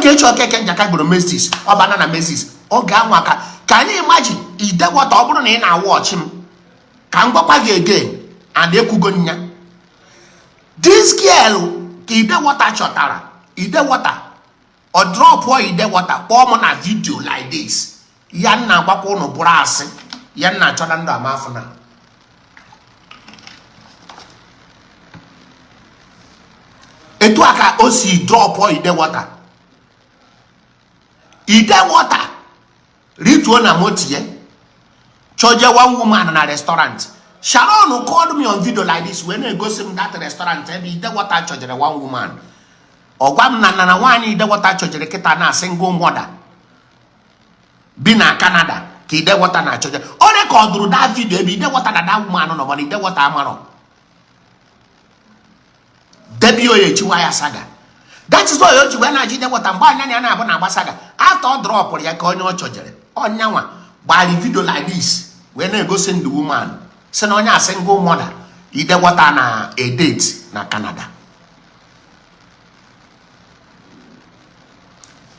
Ogechi Okeke Njaka gburu Mestis ọ banana Mestis oge anwa ka anyị imagine ide wọta ọ bụrụ na ị na-watch m ka m gwakwa gị again and ekwugo nya this girl ka ide wọta chọtara ide wọta ọ drop ide wọta kpọọ m na video like this ya nna gwakwa ụnụ bụrụ asị ya nna achọla ndụ amafụ na etu aka o si drop ide water ritual na motie choje one woman na restaurant. Sharon called me on video like this when I go see that restaurant ide water chojere one woman ogwam na Nwanyi ide water chojere kita na single mother bi na Canada ka ide water na chojere o recorded that video ide water na that woman no but ide water amaro Debi Ogechi waya saga. That is why Ogechi when I did what I'm buying and I want to saga. After drop or ya coin or chojere. On yawa by the video like this. When I go send the woman, send on ya single mother. Ide water na a date na Canada.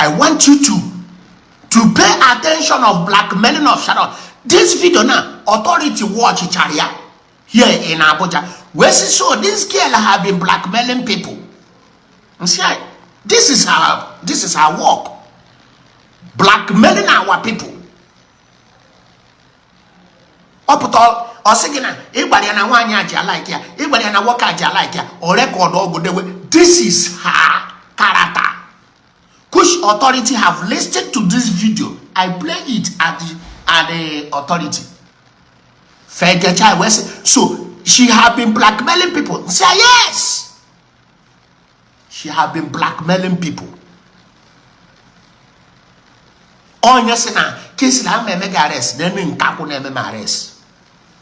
I want you to pay attention of blackmailing of Sharon. This video now, authority watch Charia here in Abuja. Where she saw this girl have been blackmailing people. And see, this is her work. Blackmailing our people. Up all or singing everybody and Nwanyi aja like ya, everybody and work aja like ya, or record all good way. This is her character. Kush authority have listened to this video. I play it at the authority. So she have been blackmailing people. Say yes. She have been blackmailing people. Oh yes na case la me mega arrest. Then in kaku na me arrest.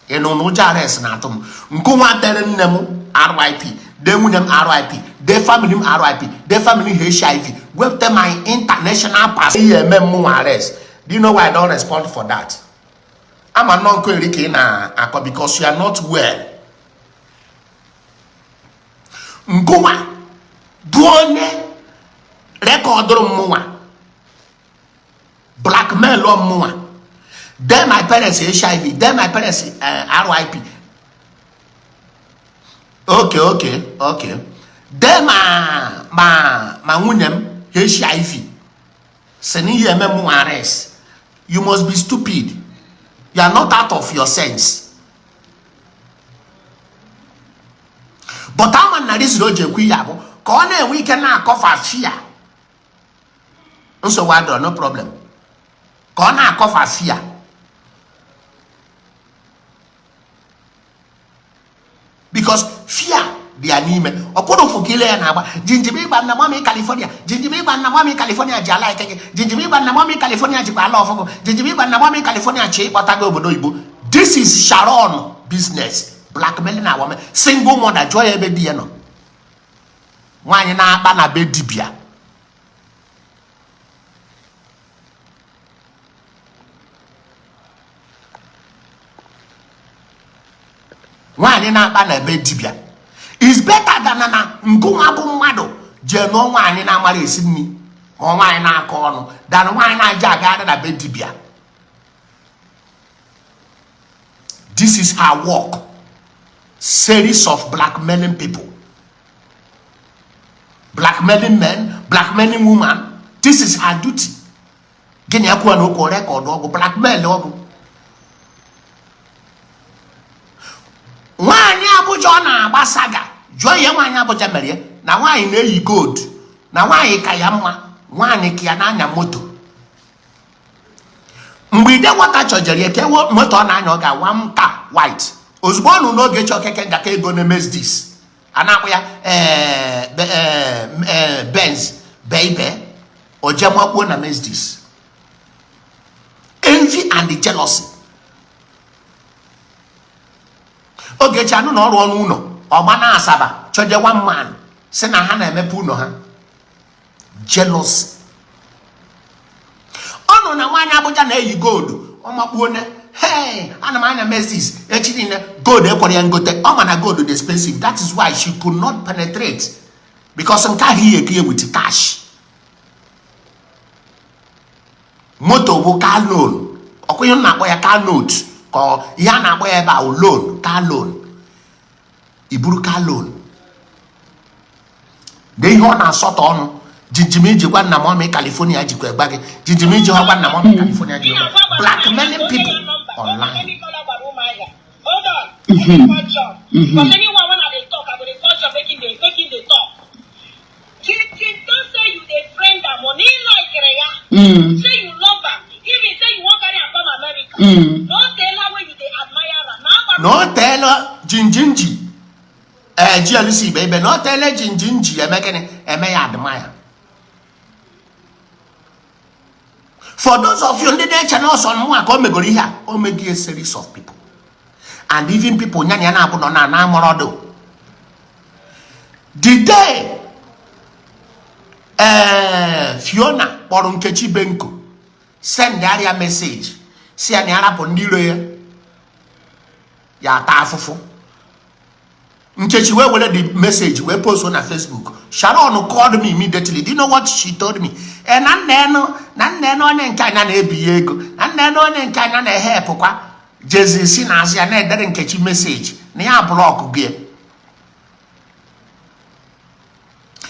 You know no arrest na tum. Nko wa tele nemu RIP. Then we them RIP. Their family RIP. Their family HIV. With them my international pass. Arrest. Do you know why I don't respond for that? I'm a non-query na because you are not well. Ngoma duone record mwa blackmail mwa. Then my parents HIV. Then my parents RIP. Okay. Then my wunyem HIV. Seni ye memu arrest. You must be stupid. You are not out of your sense. But I'm not this road. Corner we cannot cover fear. So why do no problem? Corner cover fear. Because fear the anime. Okodo fukile na ba. Jinjibi ba na mami California. Jinjibi ba na mami California jala ikeke. Jinjibi ba na mami California jipa love. Jinjibi ba na mami California che watago obodo Igbo. This is Sharon business. Blackmailing a woman. Single mother joy ebe di no. Nwanyi na akpa na be dibia. Nwanyi na akpa na be dibia. It's better than na ngunwa bu mmadu je no nwanyi na amara esi nni. O nwanyi na aka onu than nwanyi na aja aga na be dibia. This is her work. Series of blackmailing people. Blackmailing men, blackmailing women. This is her duty. Gini akuwa no ko record ogo blackmail ogo. Nwanyi Abuja na agbasaga. Joy ye nwanyi Abuja mere na nwanyi na eyi gold. Na nwanyi ka ya mma. Nwanyi ka ya na anya moto. Mgbe ide wata chojere ke moto na anya oga wamka white. Ozugbo no Ogechi Okeke Njaka ego na mes this. Anakwa ya Benz baby ojemakwo na mes this. Envy and the jealousy. Ogechi anu na ọrụ ọnụ ụlọ ọma na Asaba choje one man si na ha na emepe ụlọ ha. Jealousy. Ọnụ na nwaanyị Abuja na eyi gold ọmakpuo ne hey ana manya messages echiri ne gold ekwere ya ngote ọ mana gold is expensive. That is why she could not penetrate because nka here with cash. moto bụ car loan. Ọkwa ihe na-akpọ ya car note ka ihe a na-akpọ ya ebe a loan, car loan. Iburu car loan. De ihe ọ na-asọtọ ọnụ jinjimiji gwa na mama California jikwa egba gị jinjimiji ha gwa na mama California jikwa blackmailing people online. Hold on. Because anyone when they talk, I'm going to touch on making the talk. Don't say you a friend that money like say you love her. Even say you want carry her from America. Don't tell her when you they admire her. No tell her jinjinji. GLC baby, no tell her jinjinji. I may admire. For those of you on the channel, son, who are coming here, Omega a series of people. And even people nyanya put on na morodo. The day Fiona or Ogechi Benko send the area message. See an Arab on the ya tafufu. Nkechi where will the message we post on Facebook. Sharon called me immediately. Do you know what she told me? And nano nkanya na ebiego. Nano nkanya na help kwa. Jesus si na asi na edere Nkechi message. Na ya block gie.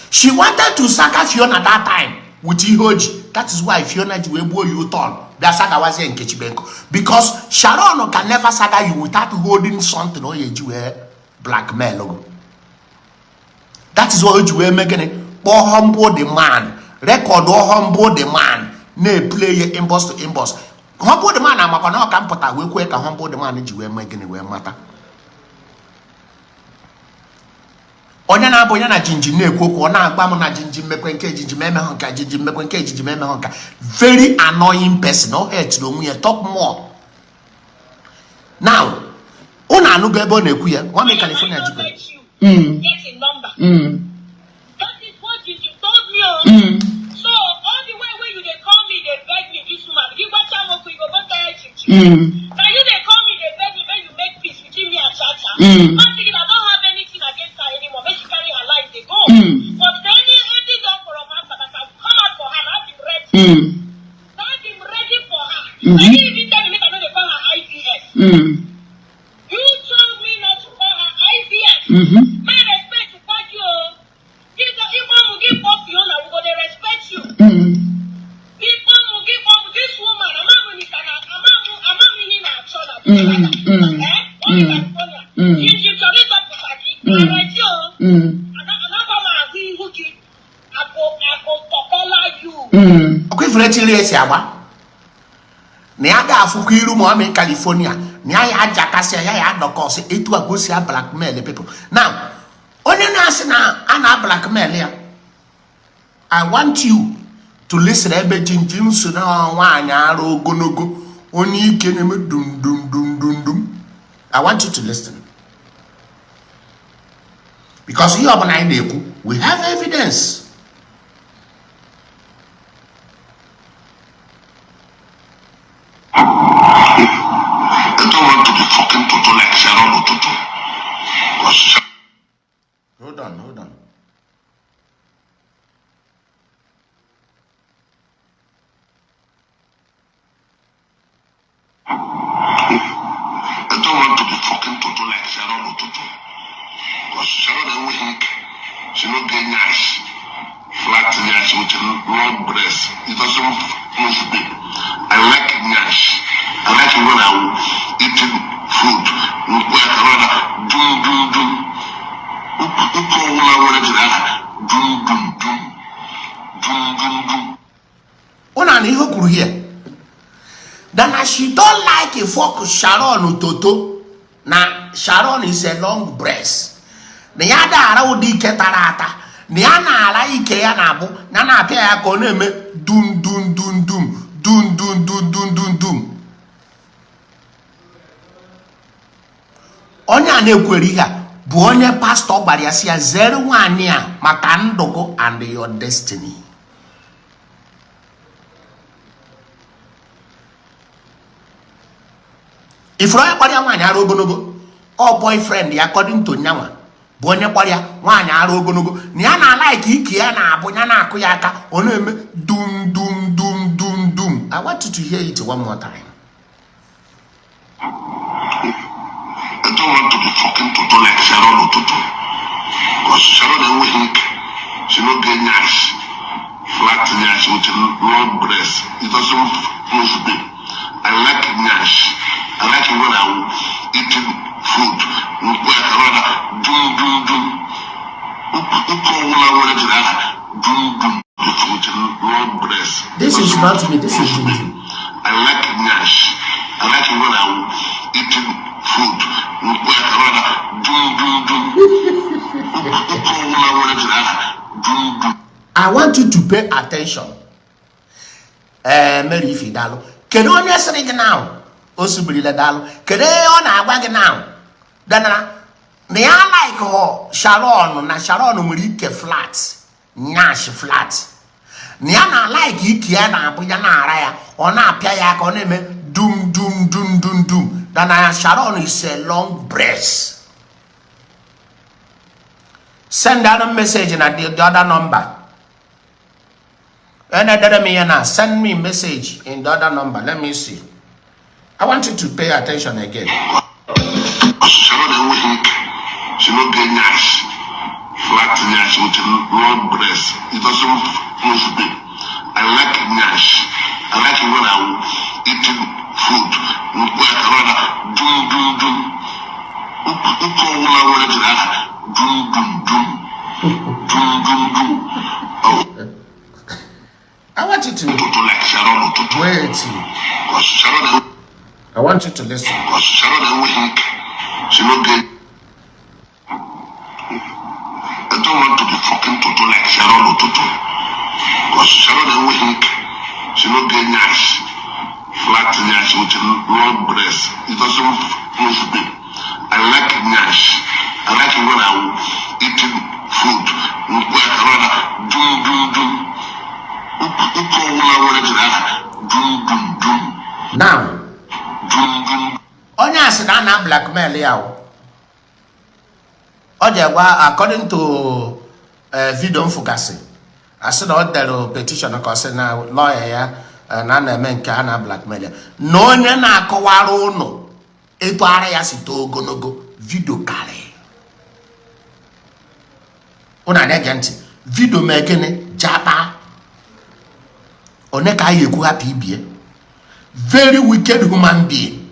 She wanted to saga Fiona that time with Ihoji. That is why Fiona ji webo you turn. That saga was Nkechi Benko. Because Sharon can never saga you without holding something or you blackmail. That is what you were making it. Or humble the man. Record or humble the man. Ne play inbox to inbox. Humble the man, I'm a campota. We quick a humble the man you were making it matter. Onyana boyana jinji ne koko na agba na jinji mekwenke jinji meme honka jinji mekwenke jinji meme honka. Very annoying person. No hate no we talk more. Now, una anugo ebe na ekwu ya, wa me California jikwa. Get a number. That is what you told me. So all the way when you they call me, they beg me this woman. Give what time you go back there. Now you they call me, they beg me when you make peace between me and Chacha. I'm thinking I don't have anything against her anymore. When she carry her life, they go. But anything done for a man that I can come out for her, I've been ready. I've been ready for her. I didn't even tell me I know they call her IVS. You told me not to call her IVS. My respect to fuck you. If will give up Fiona, we're going to respect you. People will give up this woman. I'm not meaning our child. Okay, for Niaga Fukiru Mohammed California. Nya Jakasa ya no cause it will go see blackmail the people. Now, only na ana blackmail here. I want you to listen everything Jim so now wanya aro gonogo only keneme dum. I want you to listen. Because you have an idea, we have evidence. I don't want to be fucking Toto like Sharon or Toto. Hold on. I don't want to be fucking Toto like Sharon or Toto. Because Sharon and Wink, she not get nice. Flat nice with long breast. It doesn't move me. I like nice. I like it when I'm eating food. Look like I want to here. Then she don't like a fuck Sharon Toto. Now Sharon is a long breast. The other arudi ketarata. The ana like ya nabu. Nana pia koneme dum. Onya na-ekweri ha bụ onye pastor gbara ya si ya zere nwanyị a maka ndụgụ and your destiny. Ifuru onye kpọrọ ya nwaanyị ara ogologo, ọ boyfriend ya according to nyanwa bụ onye kpọrọ ya nwaanyị ara ogologo na ya na like ike ya na abụ ya na akụ ya aka ọ na-eme dum I want you to hear it one more time. I don't want to be fucking Toto like Sharon or Toto. Because Sharon and Wink, she not get nash. Flat nash with long breast. It doesn't close to me. I like nash. I like it when I'm eating food. Where I rather do. This is not me, this is you. I like nash. I like it when I'm eating food. Where I rather do. I want you to pay attention. Mary Fidalo. Can only say it now. Osubri Dalo. Can on a wagon now? Dana. They are like her Sharon, na Sharon Murike flat. Nash flat. Niana like Ikiana, Puyana Raya, or na Piayak on him, doom. Dana Sharon is a long breast. Send down a message in the other number. Send me a message in the other number. Let me see. I want you to pay attention again. She not get nash. Flat nash with long breast. It doesn't close to me. I like nash. I like it when I'm eating food. Where I rather do. I want you to like Sharon or Toto. wait. I want you to listen. Sharon and Wink, she not get. I don't want to be fucking Toto like Sharon or Toto. Because Sharon and Wink, she not get nash. Flat nash with long breast. It doesn't close to me. I like nash. I like it when I'm eating food. Where I rather do. Now, Onya said na blackmail yaw. Ojewa according to video mfukasi. I said order petition because na lawyer ya na na-eme nke a na blackmail. No onye na-akọwara ụnụ etu ara ya si too ogologo video karị. Una na-ege ntị video mee gịnị japa. Oneka yeku happy ibie. Very wicked human being.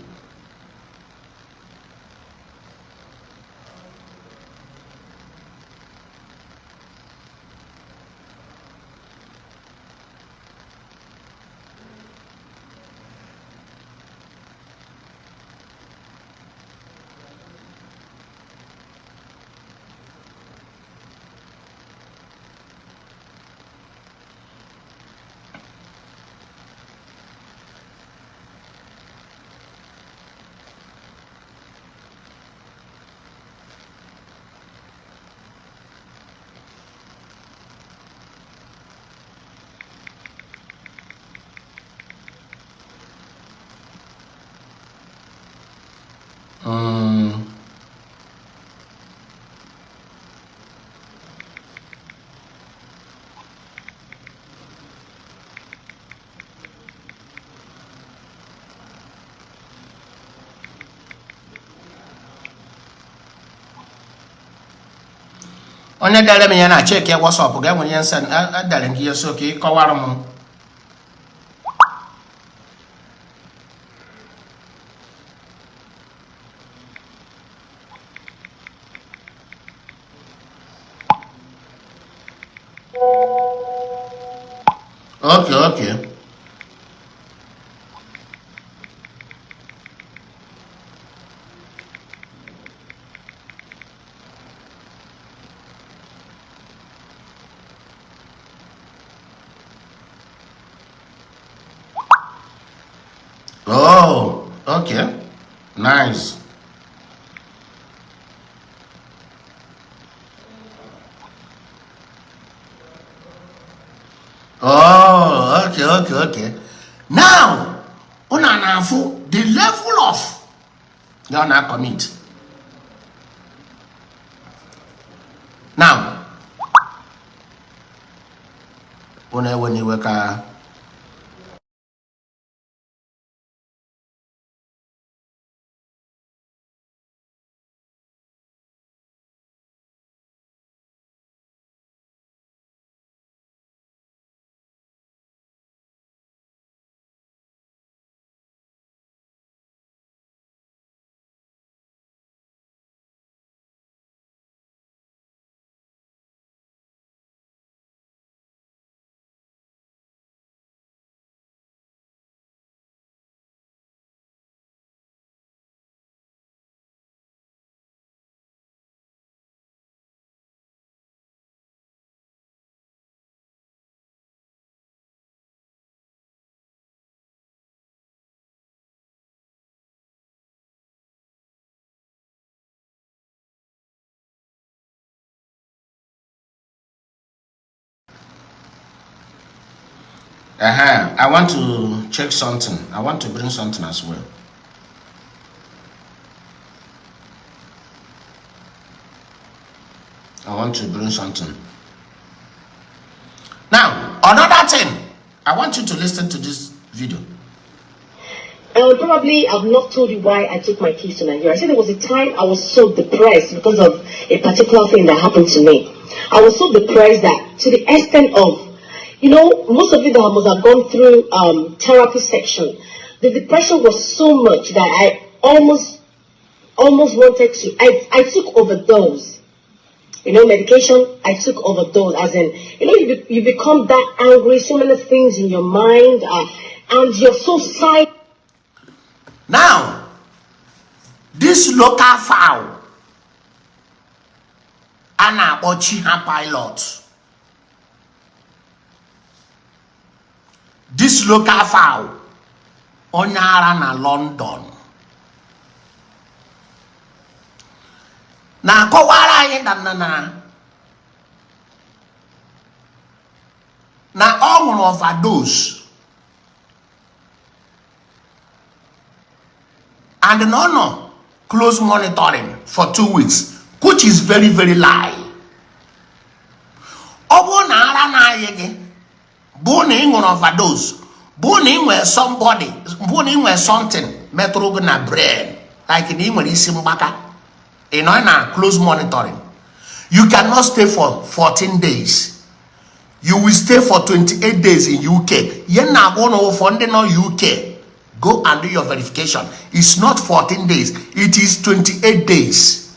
Onye dere me ya na check ya WhatsApp ga nwere yensen adare ngi yeso ke kọwara m. Okay. Oh, okay. Nice. Oh, okay. Now, unanafu the level of you're not commit. Now, when you work I want to check something. I want to bring something as well. I want to bring something. Now, another thing. I want you to listen to this video. Probably I've not told you why I took my keys to Nigeria. I said there was a time I was so depressed because of a particular thing that happened to me. I was so depressed that to the extent of, you know, most of you that must have gone through therapy section, the depression was so much that I almost wanted to, I took overdose. You know, medication, I took overdose, as in, you know, you become that angry, so many things in your mind, and you're so silent. Now, this local fowl, Anna Ochiha pilot, this local fowl, Onyara na London. Na kowara anyị na ọ nwụrụ overdose and no close monitoring for 2 weeks, which is very, very lie. Ọ bụ na ara na anyị gị bụ na ị nwụrụ overdose, bụ na ị nwere somebody, bụ na ị nwere something metụrụ gị na brain, like na ị nwere isi mgbaka. In close monitoring, you cannot stay for 14 days. You will stay for 28 days in UK. You're not going to fund in UK. Go and do your verification. It's not 14 days, it is 28 days.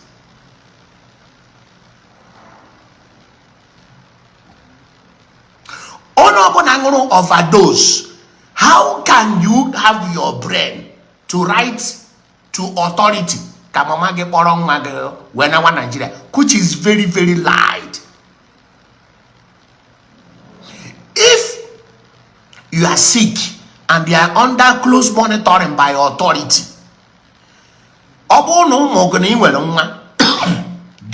Overdose. How can you have your brain to write to authority? Nigeria, which is very, very lied. If you are sick and they are under close monitoring by authority, they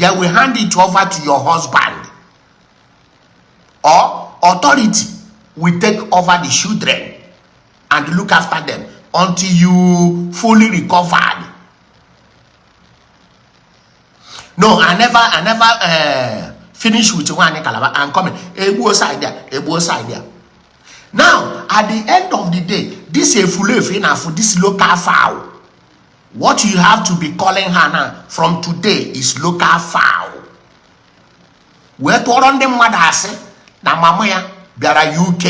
will hand it over to your husband, or authority will take over the children and look after them until you fully recovered. No, I never finish with one Calabar and coming. Side there. Now, at the end of the day, this is full enough for this local fowl. What you have to be calling her now from today is local fowl. We're on them what I say. Now, Mama, there are UK.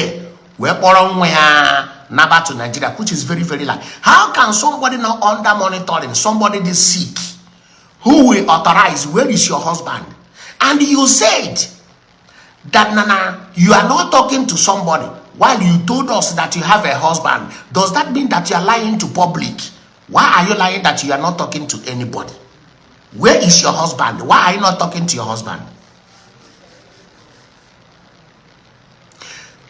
We're on where Naba to Nigeria, which is very, very light. How can somebody not under monitoring, somebody is sick? Who will authorize? Where is your husband? And you said that Nana, you are not talking to somebody while you told us that you have a husband. Does that mean that you are lying to public? Why are you lying that you are not talking to anybody? Where is your husband? Why are you not talking to your husband?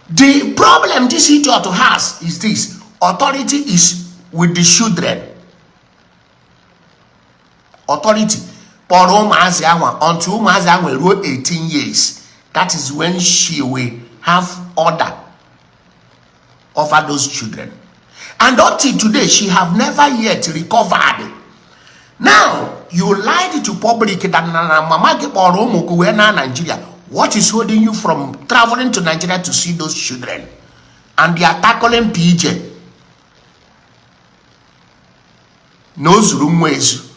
The problem this idiot has is this: authority is with the children. Authority for until will 18 years. That is when she will have order over those children. And until today, she have never yet recovered. Now, you lied to public that Nigeria. What is holding you from traveling to Nigeria to see those children? And they are tackling PJ. Knows room ways.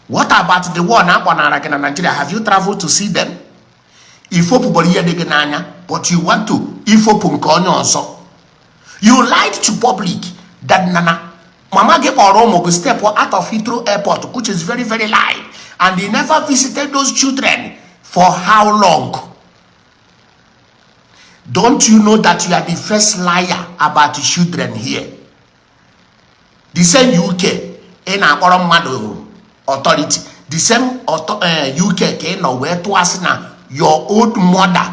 What about the one up on Nigeria? Have you traveled to see them? But you want to also. You lied to public that Nana Mama gave Oromo step out of Heathrow Airport, which is very, very light, and they never visited those children for how long? Don't you know that you are the first liar about the children here? The same UK in our authority, the same UK came where to us now your old mother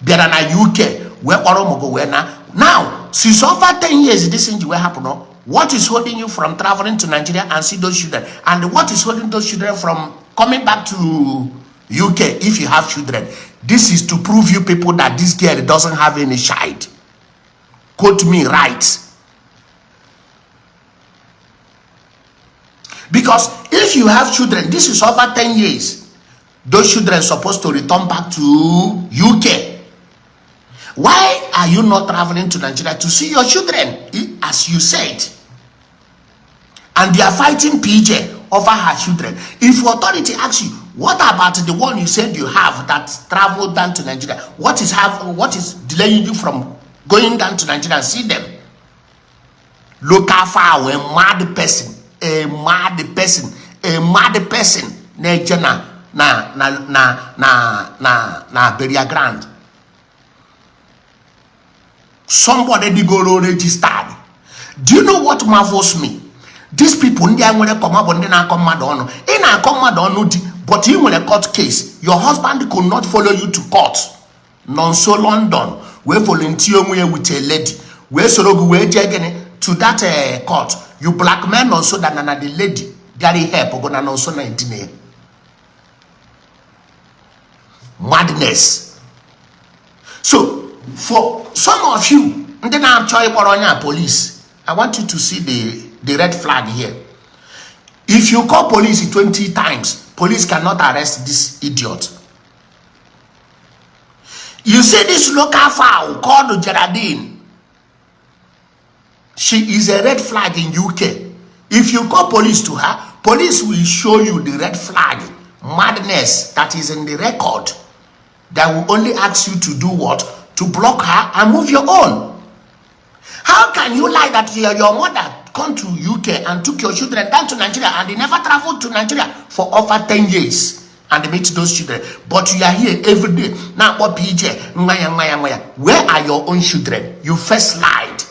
there in a UK where Oromo go where now since over 10 years this thing will happen. What is holding you from traveling to Nigeria and see those children? And what is holding those children from coming back to UK if you have children? This is to prove you people that this girl doesn't have any child. put me right. Because if you have children, this is over 10 years, those children are supposed to return back to UK. Why are you not traveling to Nigeria to see your children, as you said? And they are fighting PJ over her children. If authority asks you, what about the one you said you have that traveled down to Nigeria? What is delaying you from going down to Nigeria and see them? Local far, a mad person. A mad person, na Beria Grand. Somebody did go registered. Do you know what marvels me? These people, they are going to come up and then I come mad on. In a come mad on, but you in a court case, your husband could not follow you to court. Non so London, we volunteer with a lady, we so we to that court. You blackmail also than the lady Gary help go na also 19. Madness. So for some of you, and then I'm trying police. I want you to see the red flag here. If you call police 20 times, police cannot arrest this idiot. You say this local fowl called Geraldine. She is a red flag in UK. If you call police to her, police will show you the red flag, madness that is in the record. That will only ask you to do what? To block her and move your own. How can you lie that your mother come to UK and took your children down to Nigeria and they never traveled to Nigeria for over 10 years and they meet those children? But you are here every day. Now what PJ? Where are your own children? You first lied.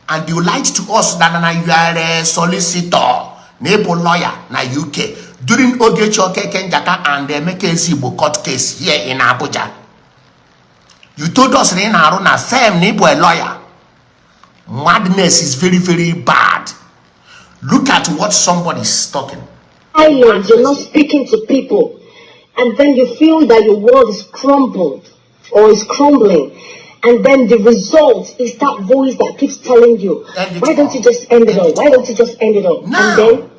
And you lied to us that you are a solicitor, neighbor lawyer na UK during Ogechi Okeke Njaka and the Emeka court case here in Abuja. You told us in a firm neighbor lawyer. Madness is very, very bad. Look at what somebody is talking. Island, you're not speaking to people, and then you feel that your world is crumbled or is crumbling. And then the result is that voice that keeps telling you, why don't you just end it all? Why don't you just end it all? Now, and then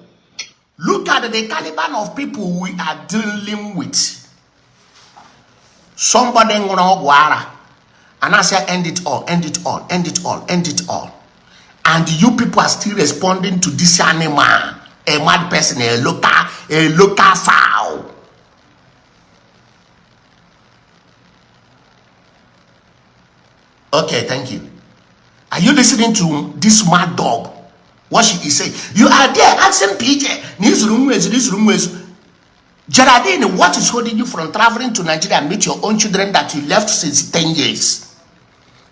look at the caliber of people we are dealing with. Somebody and I say end it all, end it all, end it all, end it all. And you people are still responding to this animal, a mad person, a local fowl. Okay, thank you. Are you listening to this mad dog? What she is saying? You are there asking PJ, this room is Geraldine, what is holding you from traveling to Nigeria and meet your own children that you left since 10 years?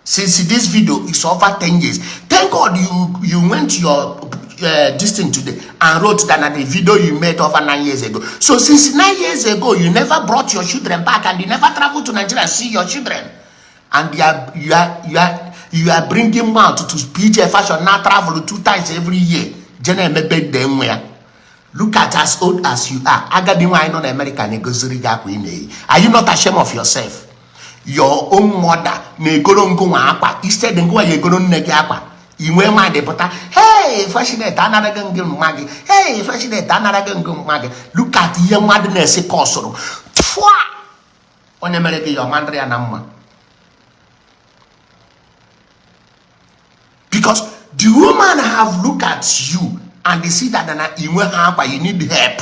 Since this video is over 10 years. Thank God you went to your this thing today and wrote that the video you made over 9 years ago. So since 9 years ago, you never brought your children back and you never traveled to Nigeria and see your children. And you are bringing mouth to PJ fashion now travel 2 times every year. Look at as old as you are. Are you not ashamed of yourself? Your own mother instead of hey, fascinate another gun. Hey, fascinate another gun. Look at your madness. On America, your mandria number. Because the woman have looked at you and they see that you need help.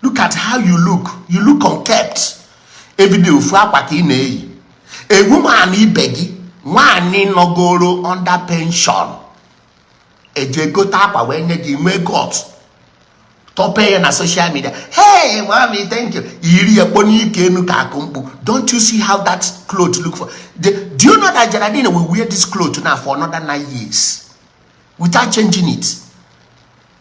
Look at how you look. You look unkept. Every day, a woman is begging. One no go under pension. A jago tapa when you may got. Top on social media. Hey, mommy, thank you. Don't you see how that clothes look for? Do you know that Geraldine will wear this clothes now for another 9 years without changing it?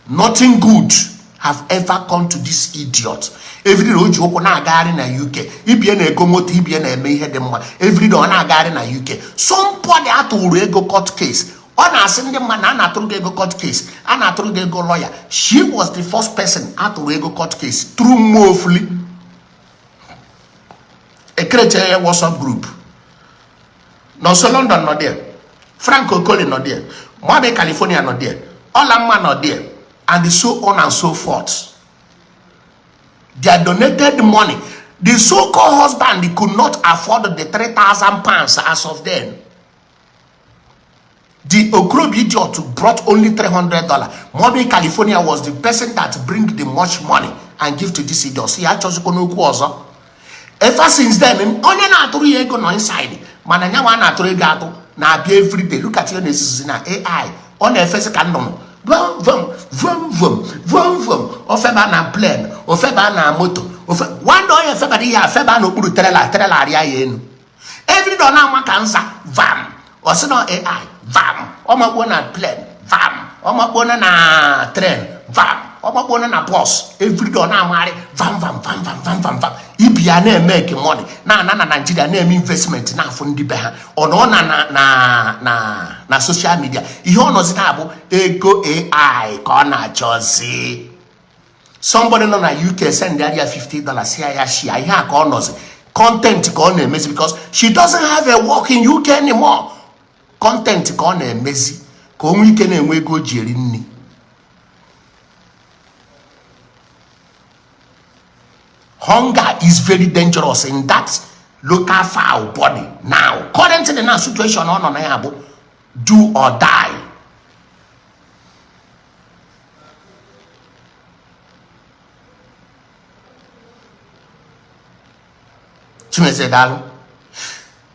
Nothing good have ever come to this idiot. Every day you open a garden in UK. Every day on a garden in UK. Somebody had to go court case. On a single man, go court case. Go lawyer. She was the first person at go court case through Mofli. A criteria WhatsApp group. No, so London not there. Franco Cole not there, Mother California not there, Olama not there, and so on and so forth. They are donated money. The so-called husband could not afford the 3,000 pounds as of then. The Okrobi idiot brought only $300. Mother California was the person that bring the much money and give to this idiot. See, I chose ever since then, only na aturu ego no inside. Mananya wa na aturu ego na be every day. Look at your nesis na AI. On a face can no. Vom vom vom vom vom vom. Ofeba na plane. Ofeba na moto. One day ofeba di ya ofeba no kuru trailer ria yen. Every day na makansa vam. Ose no AI vam. Oma go na plane vam. Oma go na train vam. Oma go na bus. Every day na mari vam vam vam vam vam vam vam. Ibia na make money na Nigeria na investment na fundi be ha ono na social media ihe ono zina abu ego AI ka na chozi somebody no na UK send there $50 here ya share ihe ka ono zi content ka na emezi because she doesn't have a work in UK anymore content ka na emezi ka onwe ike na enwe ego jeri nni. Hunger is very dangerous in that local foul body now. Currently, in a situation on do or die.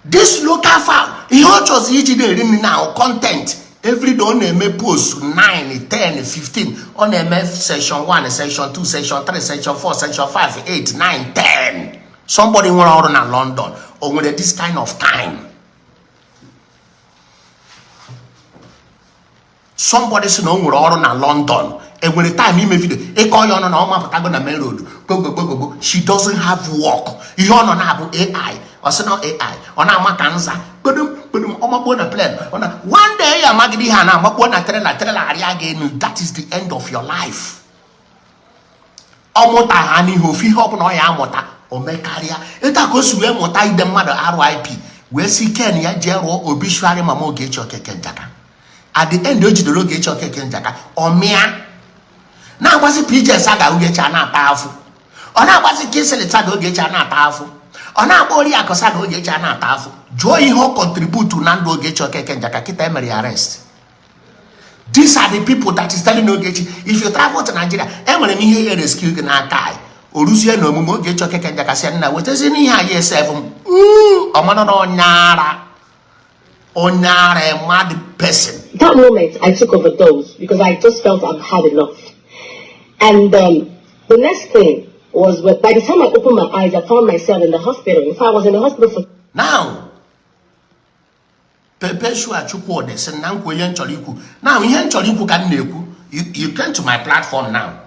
This local foul, he also each day now content. Every day on a post 9, 10, 15 on a session 1, session 2, session 3, session 4, session 5, 8, 9, 10. Somebody went out in London or with this kind of time. Somebody said no we're out in London. And when the time he made video, main road. She doesn't have work. You on AI. Or so no AI. On our cancer. One day, that is the end of your life. RIP. Where see Kenya, Jero, obituary, Mama Ogechi Okeke Njaka. At the end, Ogechi Okeke Njaka, or Mia. Now, was it PJ Saga Ogechi not powerful? Or now, was it Kissel Saga Ogechi not powerful? Or now, Bori Akosaga Ogechi not powerful? Joy ho contribute to Nando Ogechi Okeke Njaka, kita emery arrest. These are the people that is telling Ogechi, if you travel to Nigeria, Emily here rescue na kai. Olusia no Mumo Ogechi Okeke Njaka said, now what is in here? Yes, 7. Omano Onyara, a mad person. That moment, I took overdose because I just felt I've had enough. And the next thing was, by the time I opened my eyes, I found myself in the hospital. If I was in the hospital for... Now, now, you came to my platform now.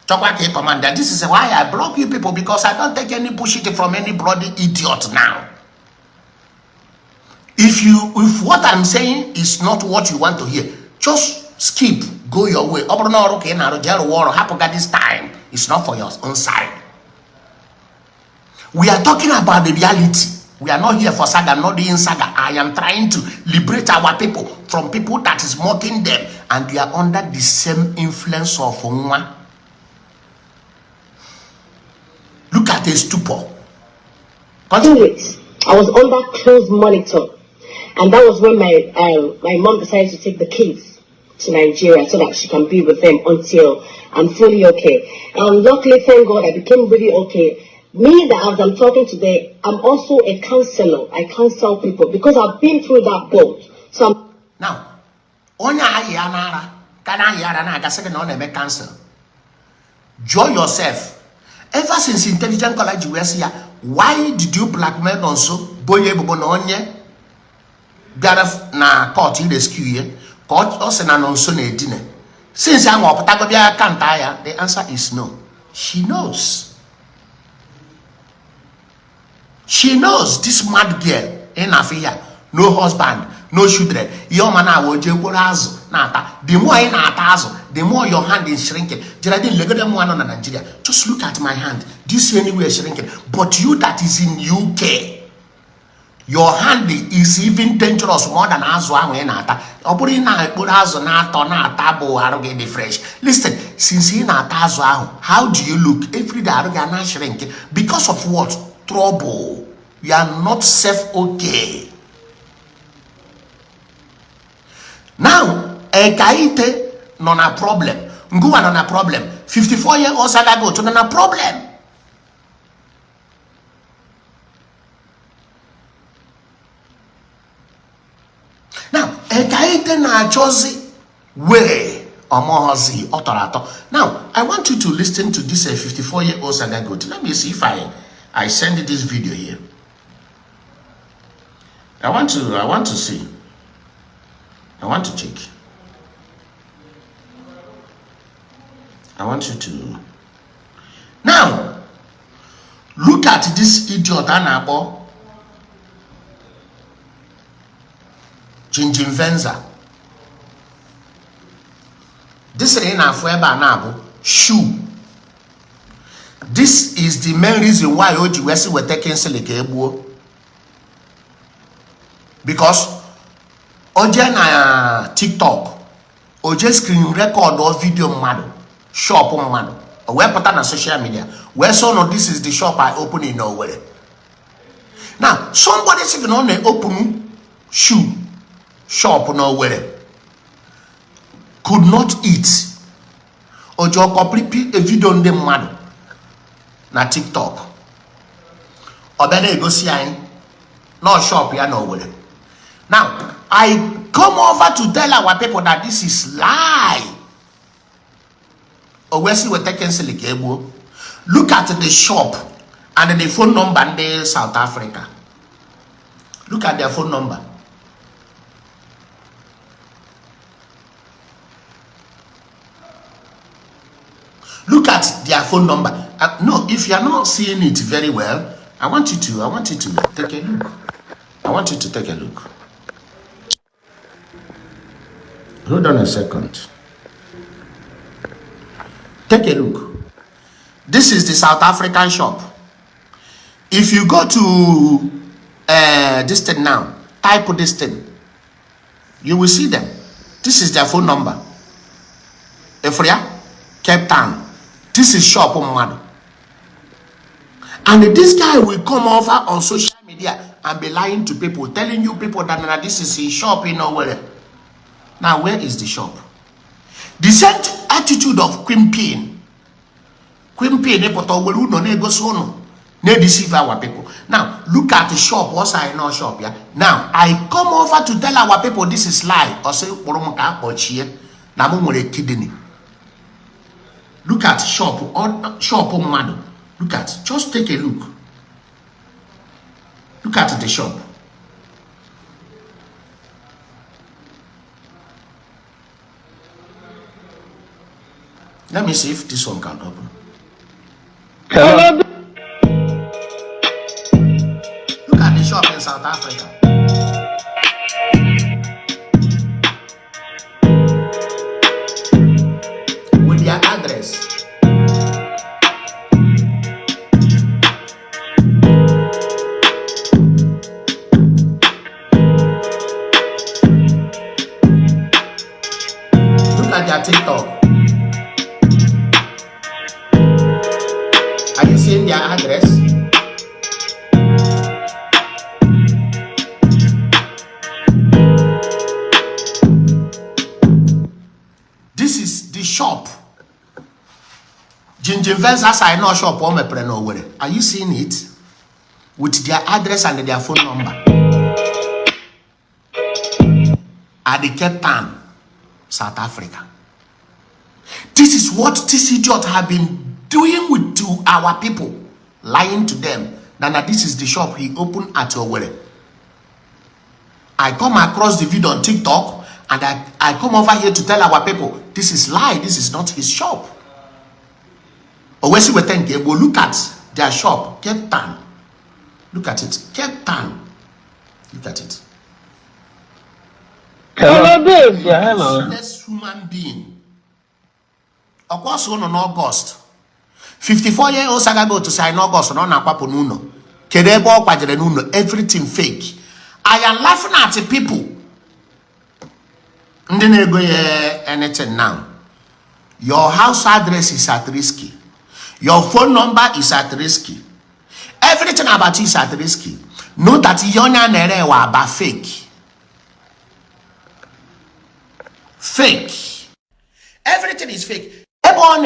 Commander, this is why I block you people, because I don't take any bullshit from any bloody idiot now. If what I'm saying is not what you want to hear, just skip, go your way. This time, it's not for your own side. We are talking about the reality. We are not here for saga, not doing saga. I am trying to liberate our people from people that is mocking them, and they are under the same influence of Nwa. Look at the stupor. 2 weeks, I was under close monitor. And that was when my mom decided to take the kids to Nigeria so that she can be with them until I'm fully okay. And luckily, thank God, I became really okay. Me, that as I'm talking today, I'm also a counselor. I counsel people because I've been through that boat. So now, enjoy yourself. Ever since Intelligent College US here, why did you blackmail also? Boye Bobononye? Garaf na court rescue ye. Court also na nonso na edine. Since I'm up, the answer is no. She knows. She knows this mad girl in Afia, no husband, no children. Your man will the more in atazo, the more your hand is shrinking. Nigeria. Just look at my hand. Do you see anywhere shrinking? But you that is in UK, your hand is even dangerous more than azu ahụ ị na-ata. Ọ bụrụ ị na-ekporo azụ na-atọ na-ata bụ arụ gị dị fresh. Listen, since ị na-ata azụ ahụ, how do you look? Every day arụ gị na shrink because of what? Trouble. You are not safe. Okay. Now, Ekaite no na problem. Nguwa no na problem. 54-year-old Sagago to no na problem. Now, Ekaite na chozi way omohozi otorato. Now, I want you to listen to this 54-year-old Sagago. Let me see if I send this video here. I want to see. I want to check. I want you to. Now, look at this idiot Anabo. Jinjinvenza. This is in Anabo shoe. This is the main reason why Oji Wesi were taking Selekebo. Because Oje na TikTok, Oje screen record or video mado, shop mado, or where put on social media. Where so no, this is the shop I open in nowhere. Now, somebody sitting on the open shoe shop nowhere could not eat. Ojo complete a video on the mado na TikTok. Or better go see no shop ya nowhere. Now, I come over to tell our people that this is lie. Owesi we taking Silikebo. Look at the shop and the phone number in the South Africa. Look at their phone number. Look at their phone number. No, if you are not seeing it very well, I want you to take a look. I want you to take a look. Hold on a second. Take a look. This is the South African shop. If you go to this thing now, type this thing, you will see them. This is their phone number. Efria, Cape Town. This is shop man. And this guy will come over on social media and be lying to people, telling you people that this is his shop in nowhere. Now, where is the shop? The same attitude of Quimpin. Quimpin, they deceive our people. Now, look at the shop. What's I know shop? Yeah. Now, I come over to tell our people this is lie. Or say, look at shop or shop man. Look at, just take a look. Look at the shop. Let me see if this one can open. Look at the shop in South Africa. With their address. Look at their TikTok. Are you seeing their address? This is the shop. Jinjinvensas I know shop on my preno. Are you seeing it? With their address and their phone number. At the Cape Town, South Africa. This is what this idiot have been doing with to our people, lying to them that this is the shop he opened at Owerri. I come across the video on TikTok and I come over here to tell our people this is lie, this is not his shop. Owesi Wetenke will look at their shop, Cape Town. Look at it, Cape Town. Look at it. Hello, babe. Yeah, hello. Useless human being. Of course, on August. 54-year-old Sagago to sign August, no na kwapo nuno. Kedebo kwajere nuno, everything fake. I am laughing at the people. Ndine go anything now. Your house address is at risk. Your phone number is at risk. Everything about you is at risk. Note that yonya nere wa ba fake. Fake. Everything is fake. Everyone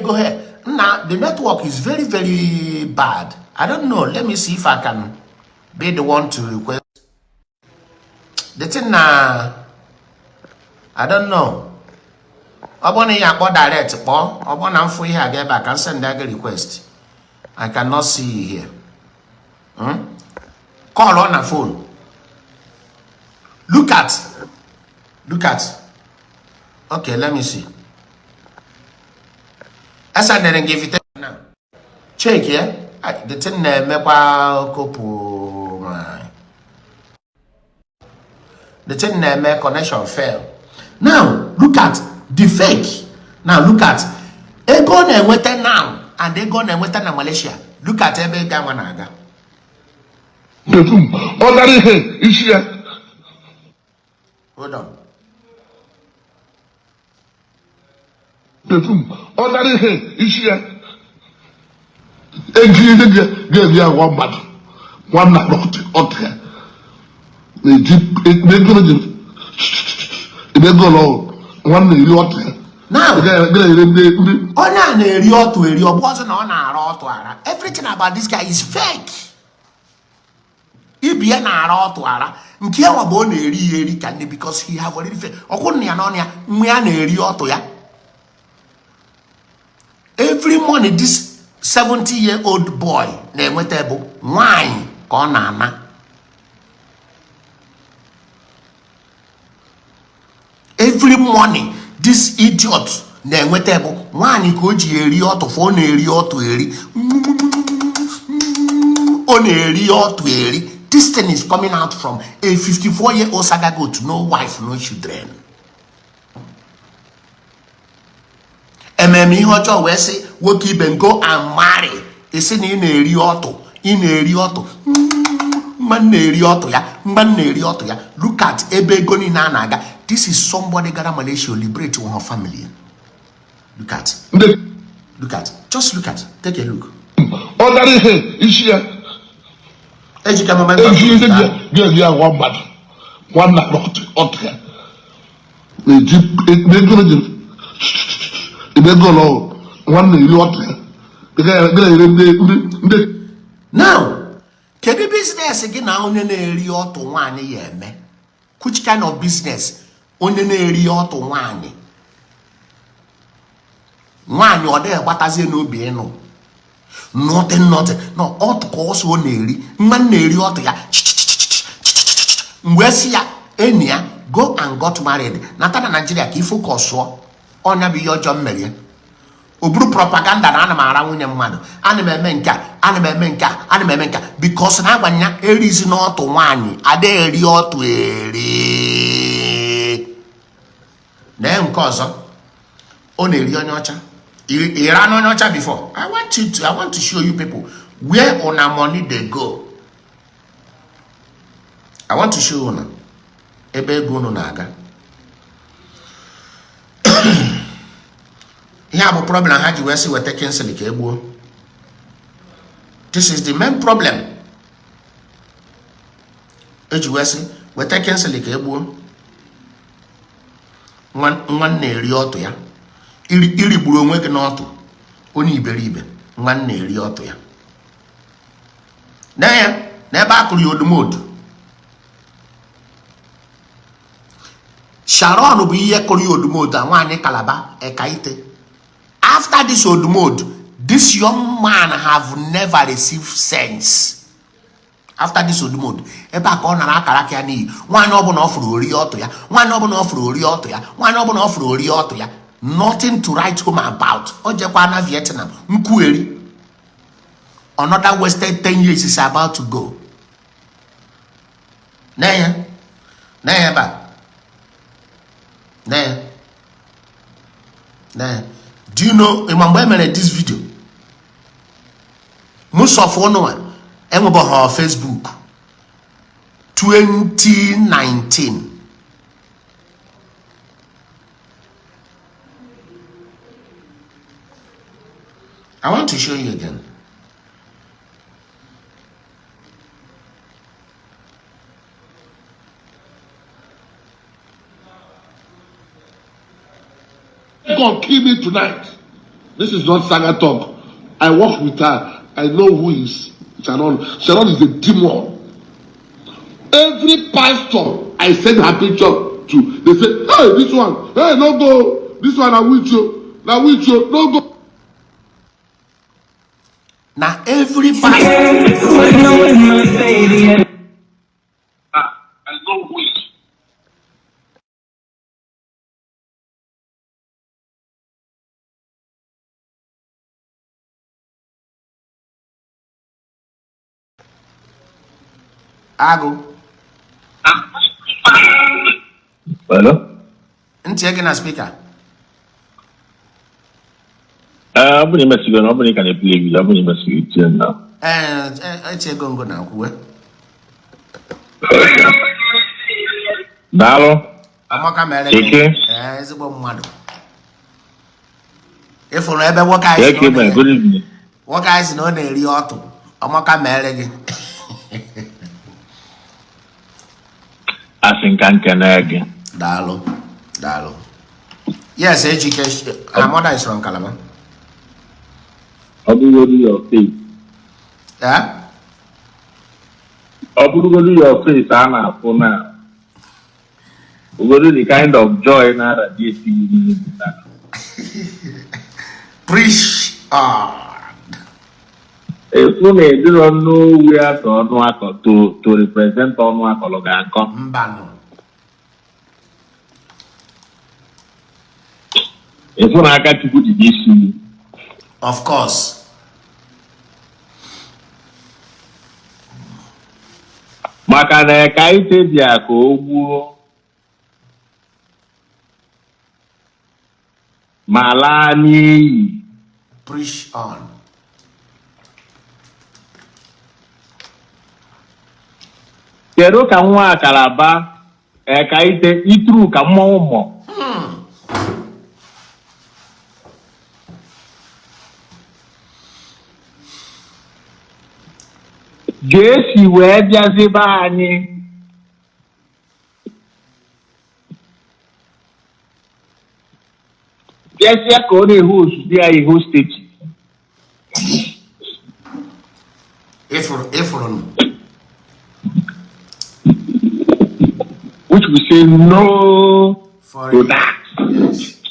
go here. Now the network is very, very bad. I don't know. Let me see if I can be the one to request. The thing I don't know. I want to direct. I want to for here get back and send that request. I cannot see you here. Call on a phone. Look at. Okay, let me see. I said then give it now. Check here. The thing the thing make connection fail. Now look at the fake. Now look at ego na enweta now and ego na enweta na Malaysia. Look at ebe ga wanaga. Hold on. Now, everything about this guy is fake. Because he have already fake. Every morning, this 70-year-old boy named Nwanyi Konana. Every morning, this idiot named Nwanyi Koji Erioto for Erioto Eri. On Erioto Eri. This thing is coming out from a 54-year-old saga goat, no wife, no children. Ememi hojo we say woke even go and marry. He say in Erioto. Man Erioto ya. Look at Ebe Goni Nanaga. This is somebody got Malaysia liberate to her family. Look at. Just look at. Take a look. Now, can you business again now on an area to one year? Which kind of business on an area to one? One you're there, what has no be no? Nothing. No, all to cause one nearly, man nearly or to ya. Where's ya? Enya, go and got married. Natana Nigeria, if you cause so, on a be your John Million. Ubru propaganda na anama ara nwunye mmadu anime menka because na agwanya erizi n'otu nwanyi ade eri otu eri na nke ọzọ ọ na-eri onye ọcha ira onye ọcha before. I want to show you people where una money they go. I want to show una ebe ego unu na-aga. Here problem I had you see we're taking silicate. This is the main problem. We're taking silicate. One nerioto ya. Iri buru onwe gị n'ọtụ. Onye iberibe. Nwan nerioto ya. Na ya, na ebe akụrụ ya odumodu. Sharon bụ ihe kụrụ ya odumodu a nwaanyị Kalaba Ekaite. After this old mode, this young man have never received sense. After this old mode, eba ko na akara ka ni one obuna ofuru ori oto ya, one obuna ofuru ori oto ya, one obuna ofuru ori oto ya. Nothing to write home about. Ojekwa na Vietnam, nkueri. Another wasted 10 years is about to go. Naya ba. Naya. Do you know when I made this video? Most of one on Facebook. To 2019. I want to show you again. God kill me tonight. This is not saga talk. I work with her. I know who is Sharon. Sharon is a demon. Every pastor I send her picture to, they say, hey, this one, hey, no go. This one, I with you. Now with you, no go. Now every pastor. I know who is. Ago. Hello? Nti na speaker. Abuni masigo na abuni can play with abuni masigo now. It's go na kuwe. Dalo. Amaka mere. Ezigbo mmadu. Ifuru ebe worker is no. Good evening. Worker is no na eri otu. Amaka mere gi. Asinkankenege. Dalo. Yes, education. Her mother is from Calabar. Obugodi your face. Yeah? Obugodi your face, Anna, for now. Obugodi the kind of joy now that you see. Preach on. If you don't know where to represent on Wakologanko. Mbano. If you not got to put it issue. Of course. Makana kaite dia ko ogbu malani. Preach on. Kedu ka nwa Kalaba kaite itru ka mmụọ. Jesi wee bịazibe anyị. Bịazịa ka ọ na-ehu ozuzu ya ihu steeti. Ifrun. Which we say no For to that. Yes.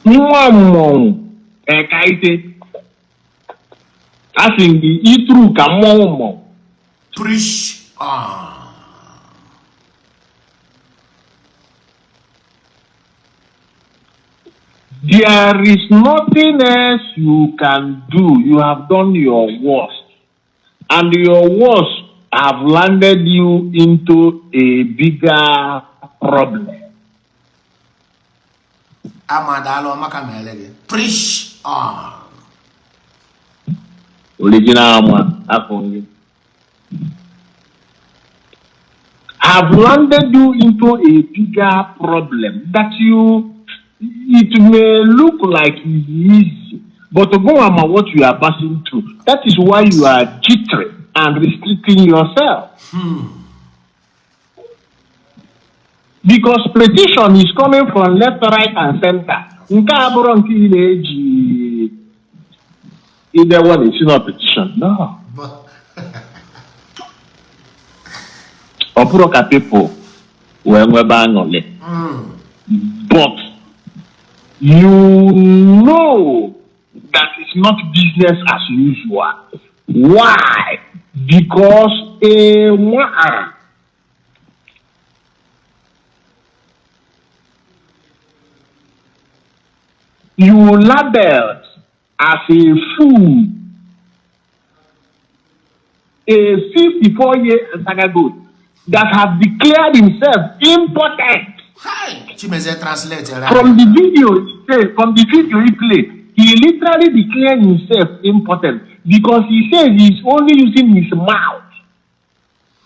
Nwa mmọnwụ kaite. Asị gị itru ka mmọnwụ mmọnwụ. Preach on. There is nothing else you can do. You have done your worst. And your worst have landed you into a bigger problem. Amadalo Makamelege. Preach on. Original one, have landed you into a bigger problem that it may look like it's easy, but to go on what you are passing through, that is why you are jittery and restricting yourself. Because petition is coming from left, right, and center. Either one is not petition. No. Opuroka people were bang on it. But you know that it's not business as usual. Why? Because you labeled as a fool a 54-year Antagago that has declared himself impotent. Hi. Translate. From the video he played, he literally declared himself impotent. because he says he's only using his mouth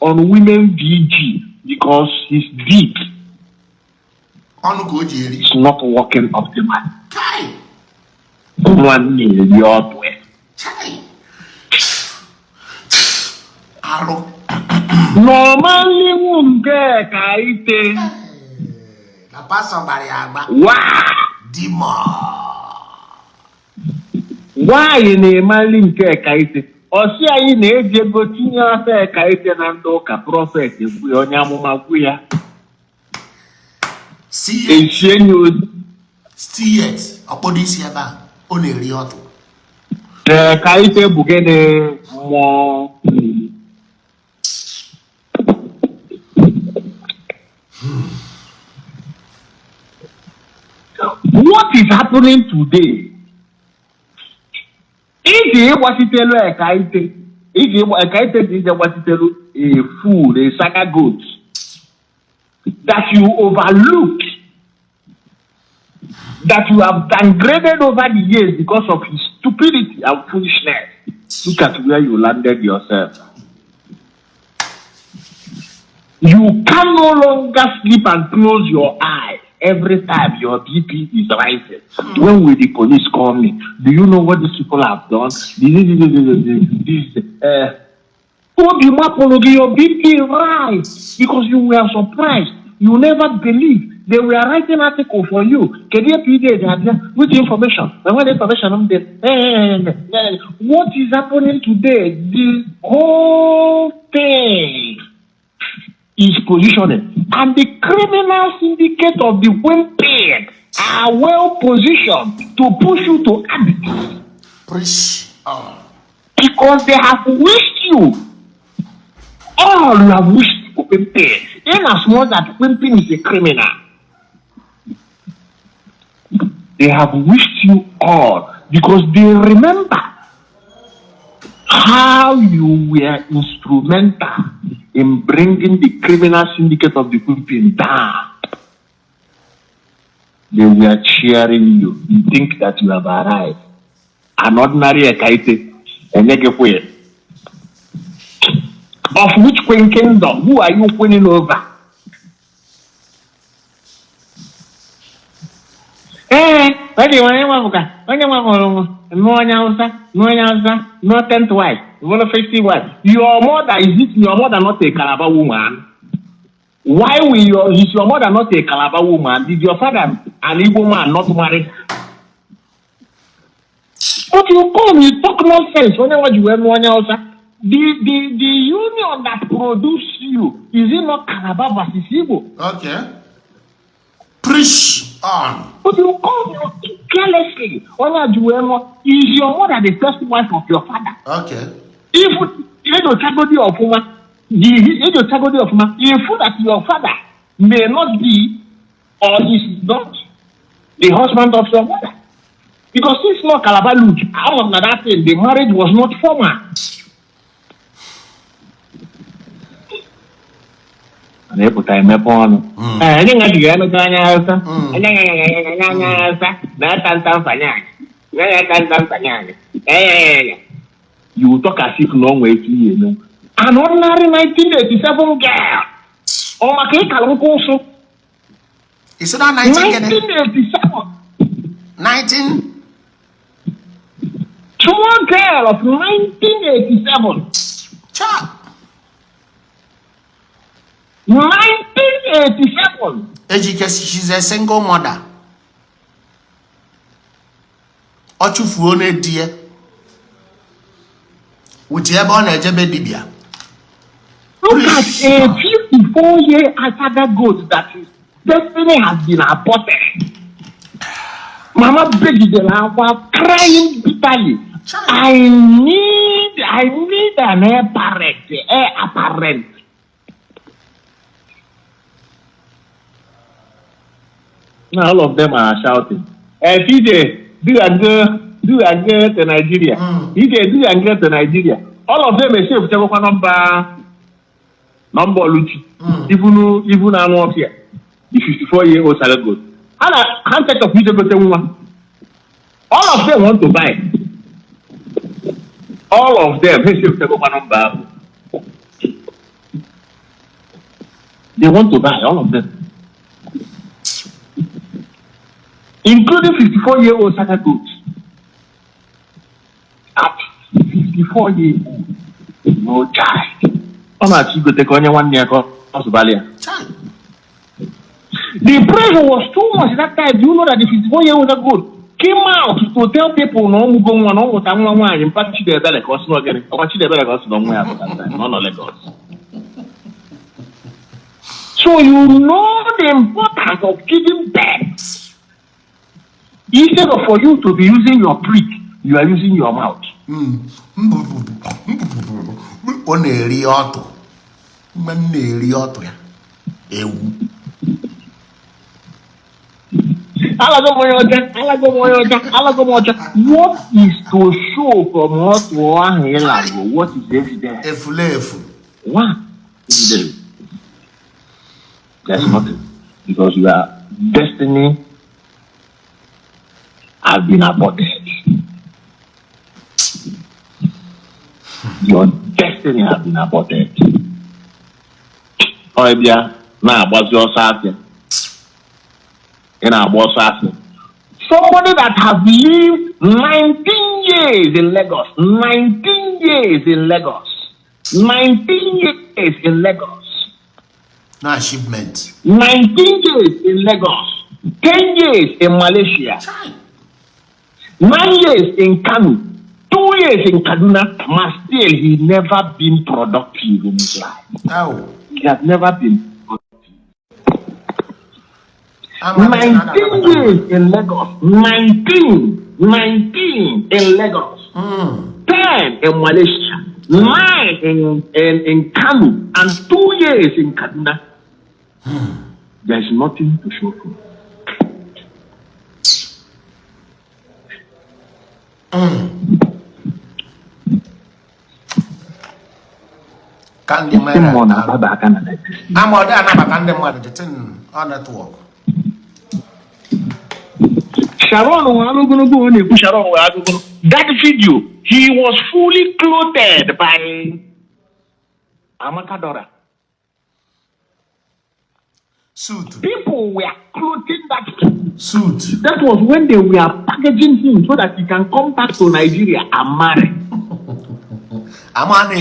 on women VG because he's deep. It's not working optimally. One needs your way. Normally, why in a man kaite? Or see, I need to go to your kaite and doka prophet if we on Yamaguya. See it. Upon this year, only Rioto. The kaite bugene more. What is happening today? If you was to tell a kaite, if you a kaite is a what to tell a fool, a saga goat that you overlooked, that you have downgraded over the years because of his stupidity and foolishness. Look at where you landed yourself. You can no longer sleep and close your eyes every time your BP is rising. When will the police call me? Do you know what these people have done? Your BP rise because you were surprised. You never believed. They were writing article for you. Which information? What information? What is happening today? The whole thing is positioning, and the criminal syndicate of the wimpy are well positioned to push you to act. Because they have wished you. All you have wished for wimpy. In as much that wimpy is a criminal, they have wished you all because they remember how you were instrumental in bringing the criminal syndicate of the Philippines down. They were cheering you. You think that you have arrived. An ordinary Ekaite, a Negekwe. Of which Queen Kingdom? Who are you winning over? No 10th wife, no 50 wife. Your mother, is it your mother not a Calabar woman? Why is your mother not a Calabar woman? Did your father, an Igbo man, not marry? But you come, you talk nonsense whenever you ever one else. The union that produced you, is it not Calabar versus Igbo? Okay. Preach on. But you come carelessly. Is your mother the first wife of your father? Okay. If you tragedy of woman, if that your father may not be or is not the husband of your mother. Because it's not Calabar look, out of that thing, the marriage was not formal. I put time upon. I think I began you talk as if long way to you know. An ordinary 1987 girl. Oh, my cake, also. Is it not 1987? 19? Small girl of 1987. Chap. 1987. She's a single mother. Ochufuone dear. Whichever on a Jebedibia. Look at a 54-year Asaga goat that is destiny has been aborted. Mama begged the lava, crying bitterly. I need an heir apparent. Now all of them are shouting. TJ, do a girl to Nigeria. TJ, do a girl to Nigeria. All of them are safe. Number Luchi. Even I'm not here. The 54-year-old salad goat. Can't take a video with woman. All of them want to buy. all of them, they want to buy, all of them. Including 54-year-old Saka Goods. At 54 years old, no child. The pressure was too much that time. Do you know that the 54-year-old Saka Goods came out to tell people no one in fact she developed Lagos, not getting Lagos. So you know the importance of giving birth. Instead of for you to be using your prick, you are using your mouth. What is to show from what is evidence? One, there's nothing. Because your destiny has been aborted. Your destiny has been aborted. Oh, yeah. Now, what's your saying? Somebody that has lived 19 years in Lagos, 19 years in Lagos, 19 years in Lagos. No achievement. 19 years in Lagos, 10 years in Malaysia, 9 years in Kano, 2 years in Kaduna, but still he never been productive in his life. Oh. He has never been productive. 19 years in Lagos, 19 in Lagos, 10 in Malaysia, 9 in Kano, and 2 years in Kaduna. There is nothing to show for. Candy man. I'm on network. Sharon, that video, he was fully clothed by Amakadora. Suit. People were clothing that suit. That was when they were packaging him so that he can come back to Nigeria and marry.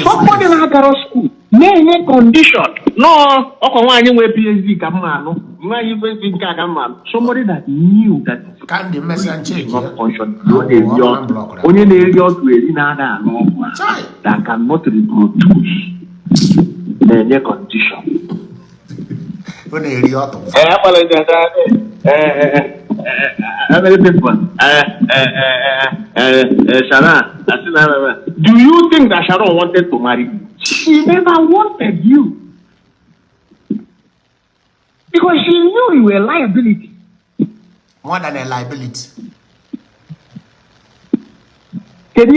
Somebody in Agaro school, no condition. No, PhD somebody that knew that can the message not function. Only the that cannot reproduce any condition. Do you think that Sharon wanted to marry you? She never wanted you. Because she knew you were a liability. More than a liability. Because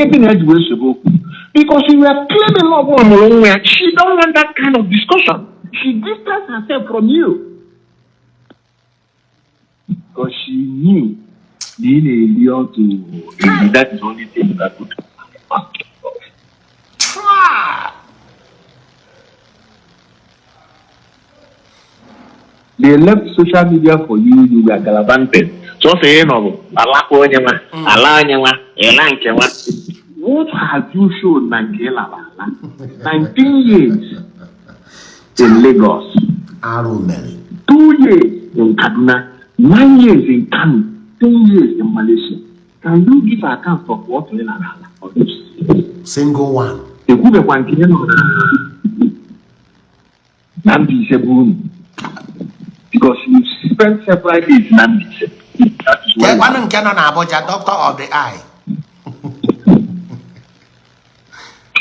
you were claiming love on her own way. She don't want that kind of discussion. She distanced herself from you. Because she knew being a leader to that is the only thing that could try. They left social media for you, you were gallivanted. So say no, what have you shown Nangela? 19 years in Lagos, 2 years in Kaduna, 9 years in Kano, 10 years in Malaysia. Can you give account of what you single one? The good one because you spent several days in Namibia. Doctor of the eye.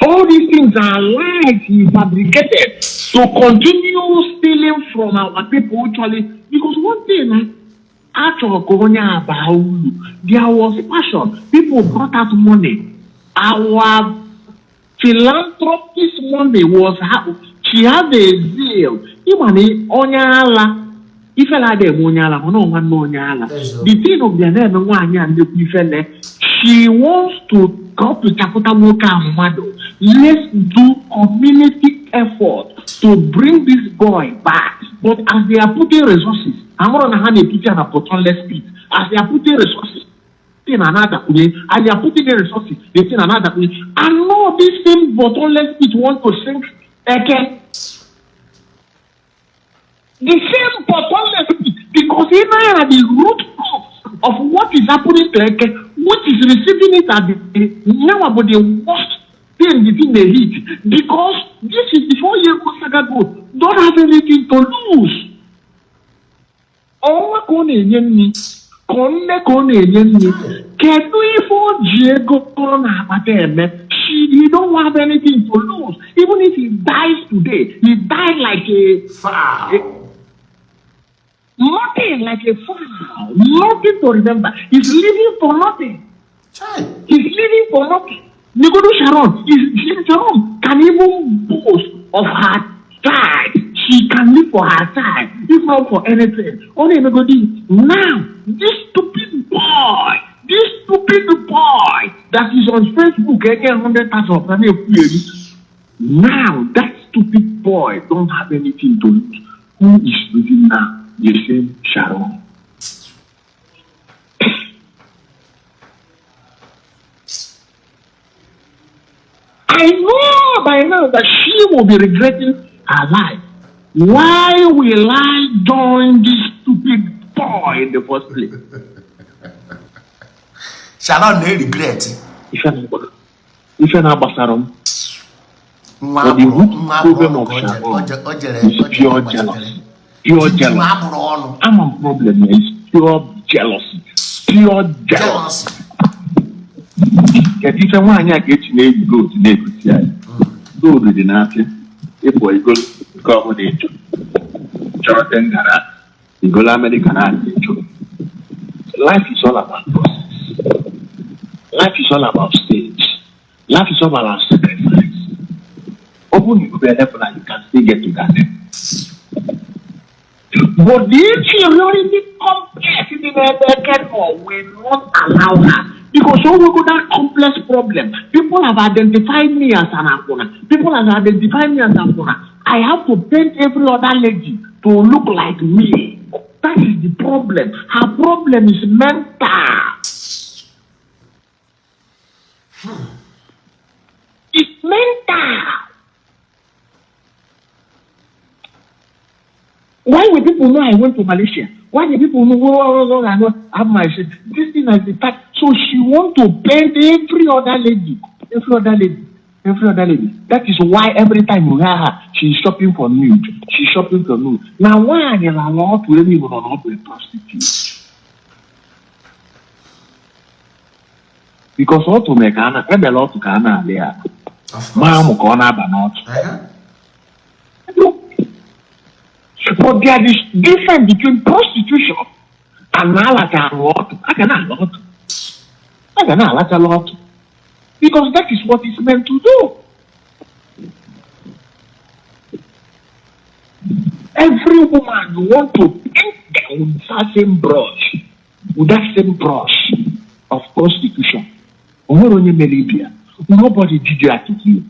All these things are lies he fabricated to continue stealing from our people actually. Because one thing, there was passion. People brought out money. Our philanthropist money was how she had a zeal. Even onyala. If I had a monyala, the thing of the name, she wants to let's do community effort to bring this boy back. But as they are putting resources, I'm not going to have a picture and a bottomless pit. As they are putting resources, in another way, as they are putting the resources, they in another way. And no, this same bottomless pit want to sink again. The same bottomless pit, because even at the root of what is happening to Eke, which is receiving it at the worst thing within the heat, because this is before you go, don't have anything to lose. Oh, can he don't have anything to lose. Even if he dies today, he died like nothing, like a fool. Nothing to remember. He's living for nothing. He's living for nothing. Nicodo Sharon can even boast of her side. She can live for her side, if not for anything. Only everybody now, this stupid boy that is on Facebook getting 100,000 of now that stupid boy don't have anything to lose. Who is living now? The same Sharon. I know by now that she will be regretting her life. Why will I join this stupid boy in the first place? Sharon, they regret. If you're not Basarum, the root problem of Sharon is pure jealousy. Pure jealousy. I'm a problem is pure jealousy. Pure jealousy. If you want to get to go today, go to the Nazi. If we go to the Jordan Gara, the go American life is all about process. Life is all about stage. Life is all about sacrifice. Open you be a level and you can still get to that level. But the inferiority complex in the will not allow her. Because when we go that complex problem, people have identified me as an Akuna. People have identified me as an Akuna. I have to paint every other lady to look like me. That is the problem. Her problem is mental. It's mental. Why would people know I went to Malaysia? Why do people know I have my shit? This thing has the fact. So she want to paint every other lady. That is why every time you hear her, she's shopping for nude. Now why are you allowed to even not be a prostitute? Because all to make Ghana, every lot to Ghana there. Mom Ghana but not. But there is difference between prostitution and a lot. I cannot a lot. Because that is what it's meant to do. Every woman want to paint them with that same brush of prostitution. Nobody did that to you.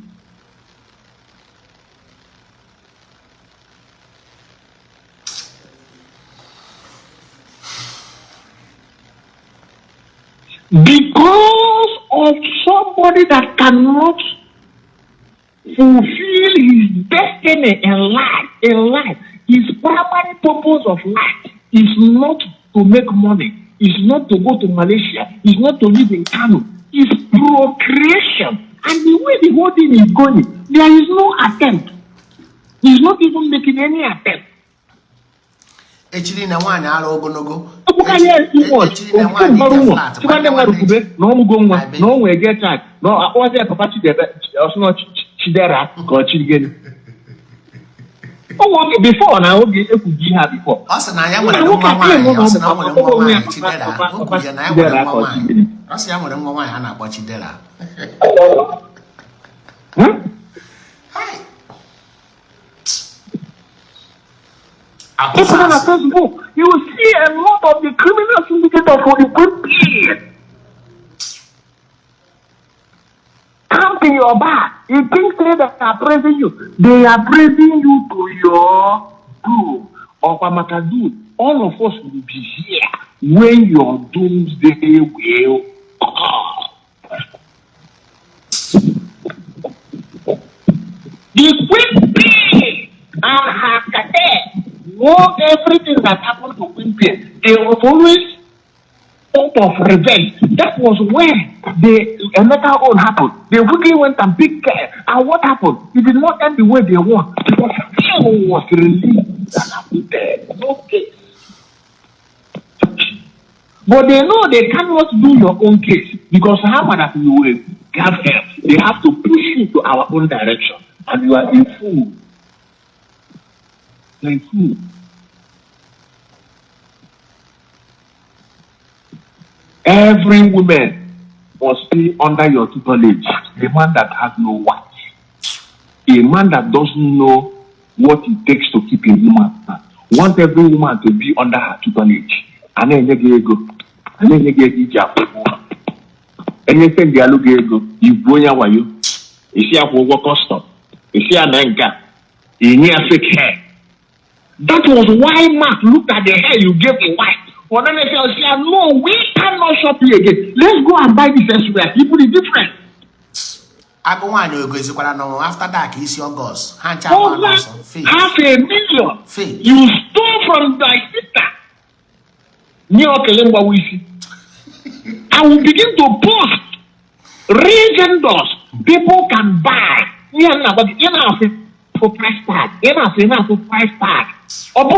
Because of somebody that cannot fulfill his destiny in life, his primary purpose of life is not to make money, is not to go to Malaysia, is not to live in Kano, is procreation. And the way the whole thing is going, there is no attempt. He's not even making any attempt. Actually, na one ala ogonogo. No, we get that. No, I was there for Chidera, or Chigen. Oh, before now, we have before. Also, I am one Open on Facebook, you will see a lot of the criminal syndicate for the good period. in your back. You think they are praising you. They are praising you to your doom. Or Pamakadu, all of us will be here when your doomsday will come. The Queen Bee and her cartel know everything that happened to Queen Bee. They were always out of revenge. That was when the Emeka own happened. They quickly went and picked care. And what happened? It did not end the way they want. Because Pharaoh was released and acquitted. No case. But they know they cannot do your own case. Because how that we will have help. They have to push you to our own direction. And you are in fool. You are in fool. Every woman must be under your tutelage. A man that has no wife. A man that doesn't know what it takes to keep a woman. Want every woman to be under her tutelage. And then you go. And then you get each other. And you send the alugego. You go your way. You see a work custom. You see an anchor. You need a fake hair. That was why Mark looked at the hair you gave a wife. For them, they say, no, we cannot shop here again. Let's go and buy this elsewhere. People is different. I go on after that, it's your gods. $500,000. You stole from thy sister. I will begin to post regions. People can buy. For price tag. For price tag. What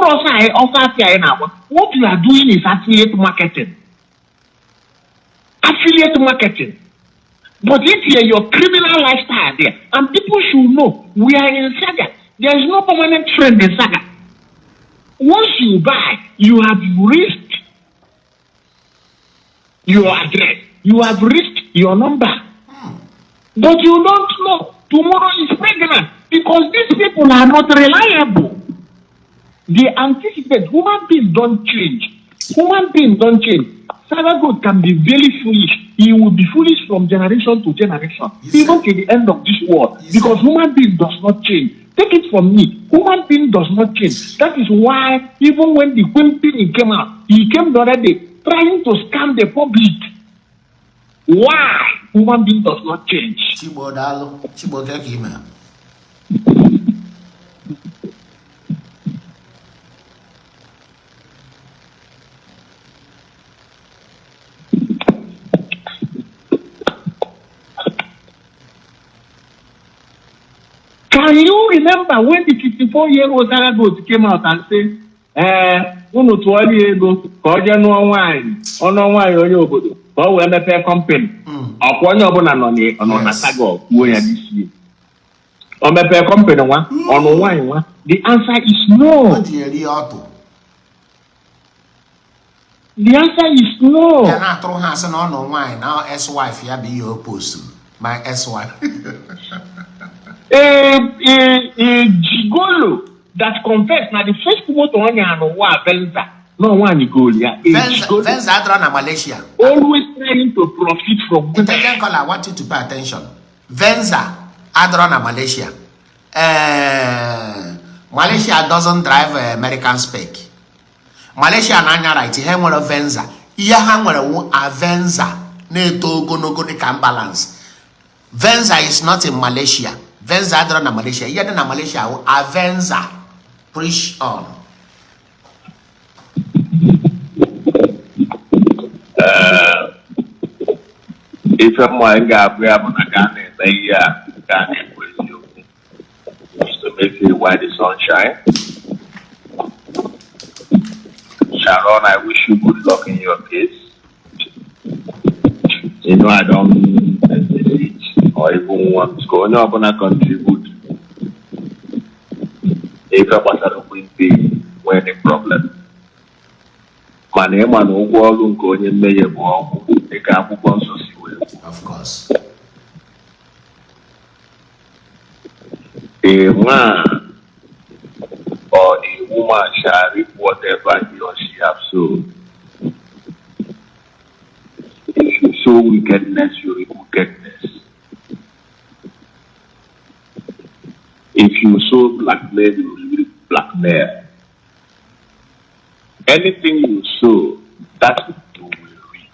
you are doing is affiliate marketing. Affiliate marketing. But it's your criminal lifestyle there. And people should know we are in Saga. There is no permanent trend in Saga. Once you buy, you have risked your address. You have risked your number. But you don't know. Tomorrow is pregnant. Because these people are not reliable. They anticipate. Human beings don't change. Human beings don't change. Saga God can be very foolish. He will be foolish from generation to generation. Even to the end of this world. Because human beings does not change. Take it from me. Human being does not change. That is why even when the Queen Bee came out, he came the other day trying to scam the public. Why? Human being does not change. Can you remember when the 54-year-old Sarah Goat came out and said, unu tuwali ego, koja no wine, ono wine onye obodo, we mepe company. Akwa onye obuna no ni ono na Saga we ya this year. O mepe company wa, ono wine wa. The answer is no. The answer is no. Yeah, na throw hands on ono wine. Now ex-wife ya be your post. My ex-wife. A gigolo that confessed now the first people to one Venza. No one gigolo, yeah. Venza adron na Malaysia. Always trying to profit from women. Intelligent caller, I want you to pay attention. Venza adron na Malaysia. Malaysia doesn't drive American spec. Malaysia nanya right, he nwere Venza. Iya ha nwere a Venza na-eto ogologo dị ka balance. Venza is not in Malaysia. Venza adron na Malaysia. Iya dị na Malaysia a Venza. Preach on. If I'm going to be able to make it while the sun shines. Sharon, I wish you good luck in your case. You know, I don't hesitate or even want to go. No, I'm going to contribute. If I was a Queen Bee, when the problem. My name and Ogo going in May of course. A man or a woman shall reap whatever he or she has sown. If you sow wickedness, you reap wickedness. blackmail, you will blackmail. Anything you sow, that you will reap.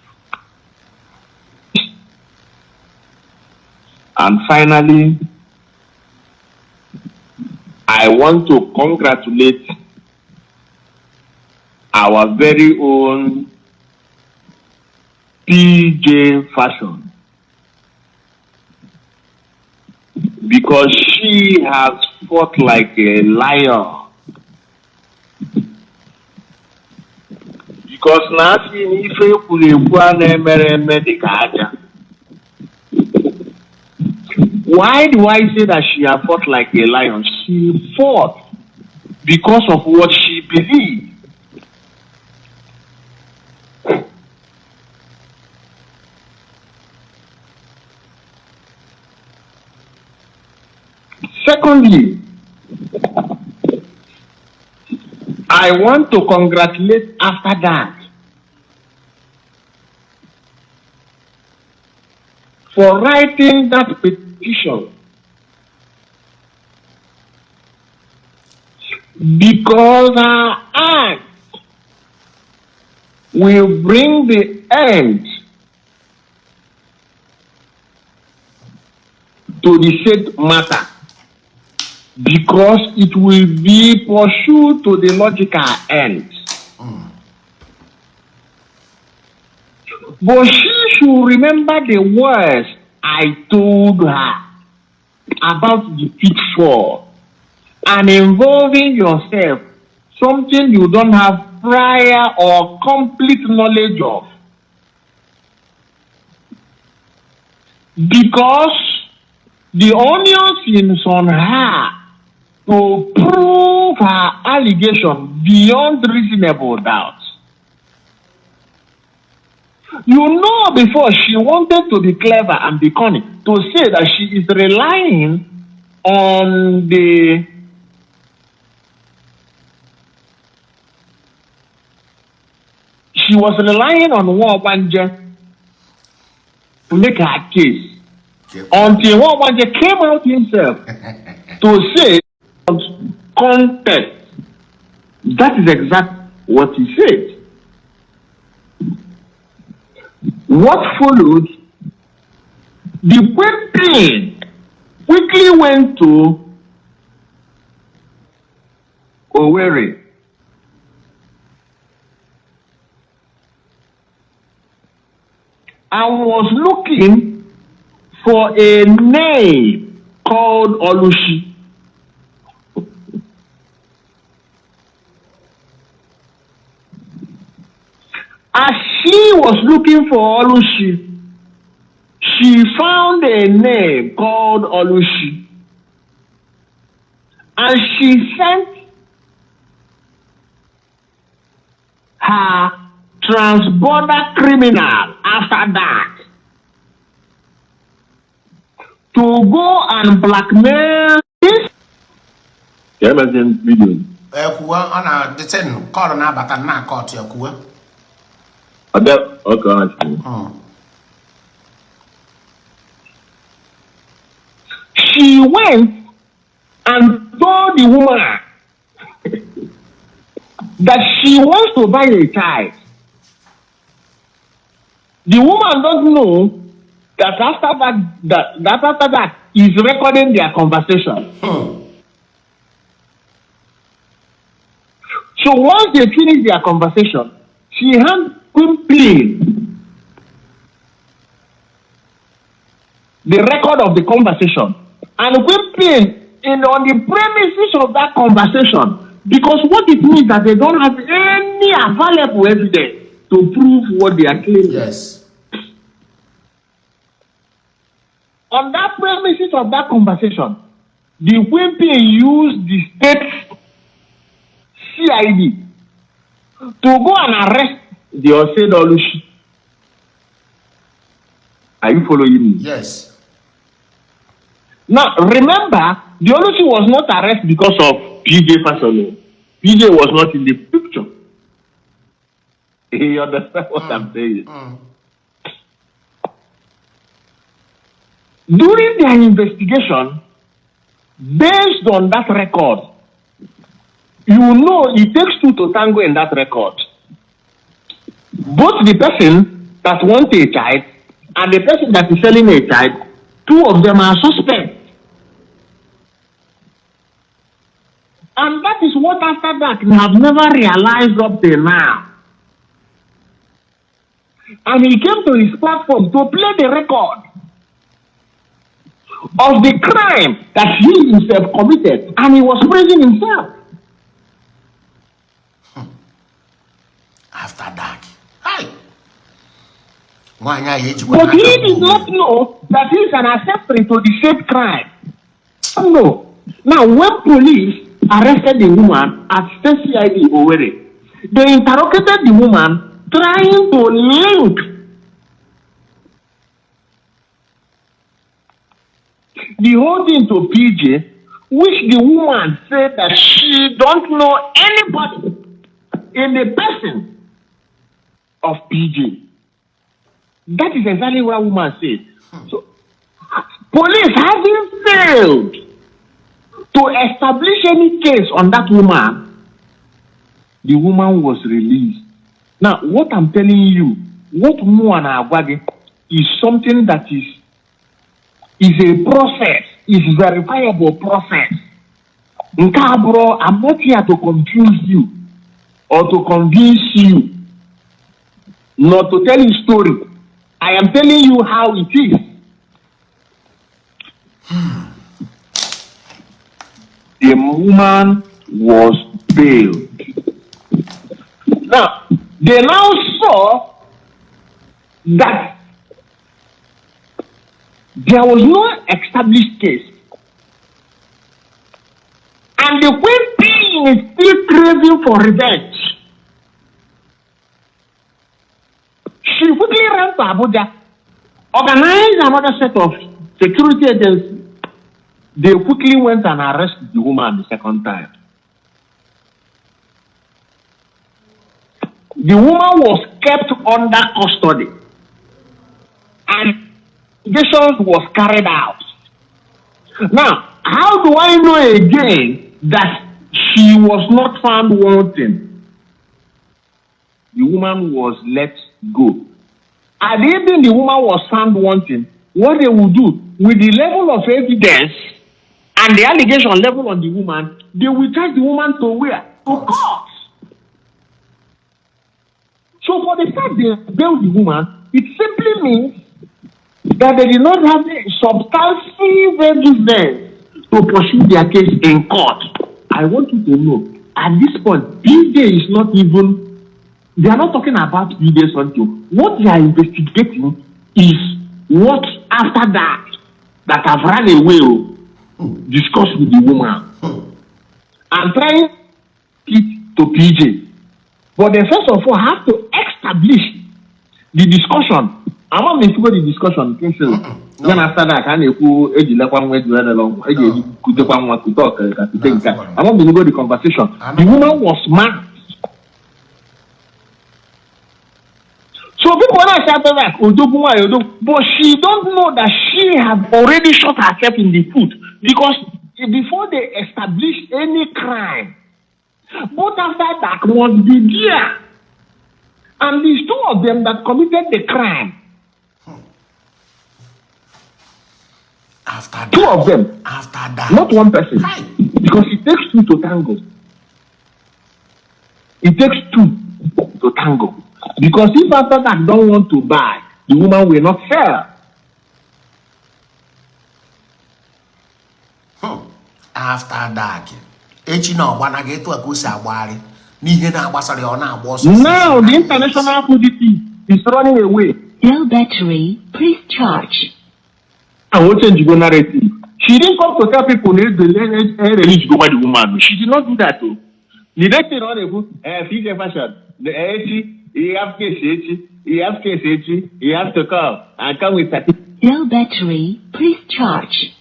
And finally, I want to congratulate our very own PJ Fashion, because she has fought like a lion. Because now why do I say that she has fought like a lion? She fought because of what she believed. Secondly, I want to congratulate after that for writing that petition, because her act will bring the end to the said matter, because it will be pursued to the logical end. But she should remember the words I told her about the pitfall and involving yourself, something you don't have prior or complete knowledge of. Because the onion seems on her to prove her allegation beyond reasonable doubt. You know, before she wanted to be clever and be cunning, to say that she is relying on the she was relying on Wabanje to make her case. Until Wabanje came out himself to say context. That is exactly what he said. What followed, the weapon quickly went to Owerri. I was looking for a name called Olushi. As she was looking for Olushi, she found a name called Olushi. And she sent her transborder criminal after that to go and blackmail this. Video. She went and told the woman that she wants to buy a child. The woman doesn't know that after that is recording their conversation. So once they finish their conversation, she had quickly the record of the conversation and quickly on the premises of that conversation, because what it means that they don't have any available evidence to prove what they are claiming. Yes. On that premises of that conversation, the women used the state CID to go and arrest the Osed Olushi. Are you following me? Yes. Now, remember, the Olushi was not arrested because of PJ Fasolo. PJ was not in the picture. You understand what I'm saying? During their investigation, Based on that record, you know it takes two to tango in that record. Both the person that wants a child and the person that is selling a child, two of them are suspects. And that is what after that we have never realized up till now. And he came to his platform to play the record of the crime that he himself committed, and he was praising himself. After dark. Hi. But he did not know that he is an accessory to the same crime. No. Now, when police arrested the woman at CID Owerri, they interrogated the woman trying to link the whole thing to PJ, which the woman said that she don't know anybody in the person of PJ. That is exactly what woman said. So, police having failed to establish any case on that woman, the woman was released. Now, what I'm telling you, what Mwana Agwagi is something that is a process, is verifiable process. Nkabro, I'm not here to confuse you or to convince you, not to tell you story. I am telling you how it is. The woman was bailed. Now, they now saw that there was no established case. And the Queen Bee is still craving for revenge. She quickly ran to Abuja, organized another set of security agencies. They quickly went and arrested the woman the second time. The woman was kept under custody, and investigations was carried out. Now, how do I know again that she was not found wanting? The woman was let go. At the evening the woman was found wanting, what they would do with the level of evidence and the allegation level on the woman, they will charge the woman to where? To court. So for the fact they bailed the woman, it simply means that they did not have a substantive evidence to pursue their case in court. I want you to know, at this point, this day is not even, they are not talking about videos on you. What they are investigating is what after that have run away, discuss with the woman and trying it to PJ. But they first of all have to establish the discussion. I'm not making the discussion. Then after that, I'm not the conversation. The woman was mad. So people are saying that, but she don't know that she have already shot herself in the foot, because before they establish any crime, but after that was the year, and these two of them that committed the crime. After that, two of them. After that, not one person. Because it takes two to tango. It takes two to tango. Because if after that don't want to buy, the woman will not sell. After that, now the international community is running away. Low battery, please charge. I will change the narrative. She didn't come to tell people to release the woman. She did not do that too. The next thing on the book, future fashion, the you have case, you have to come and come with that. Low battery, please charge.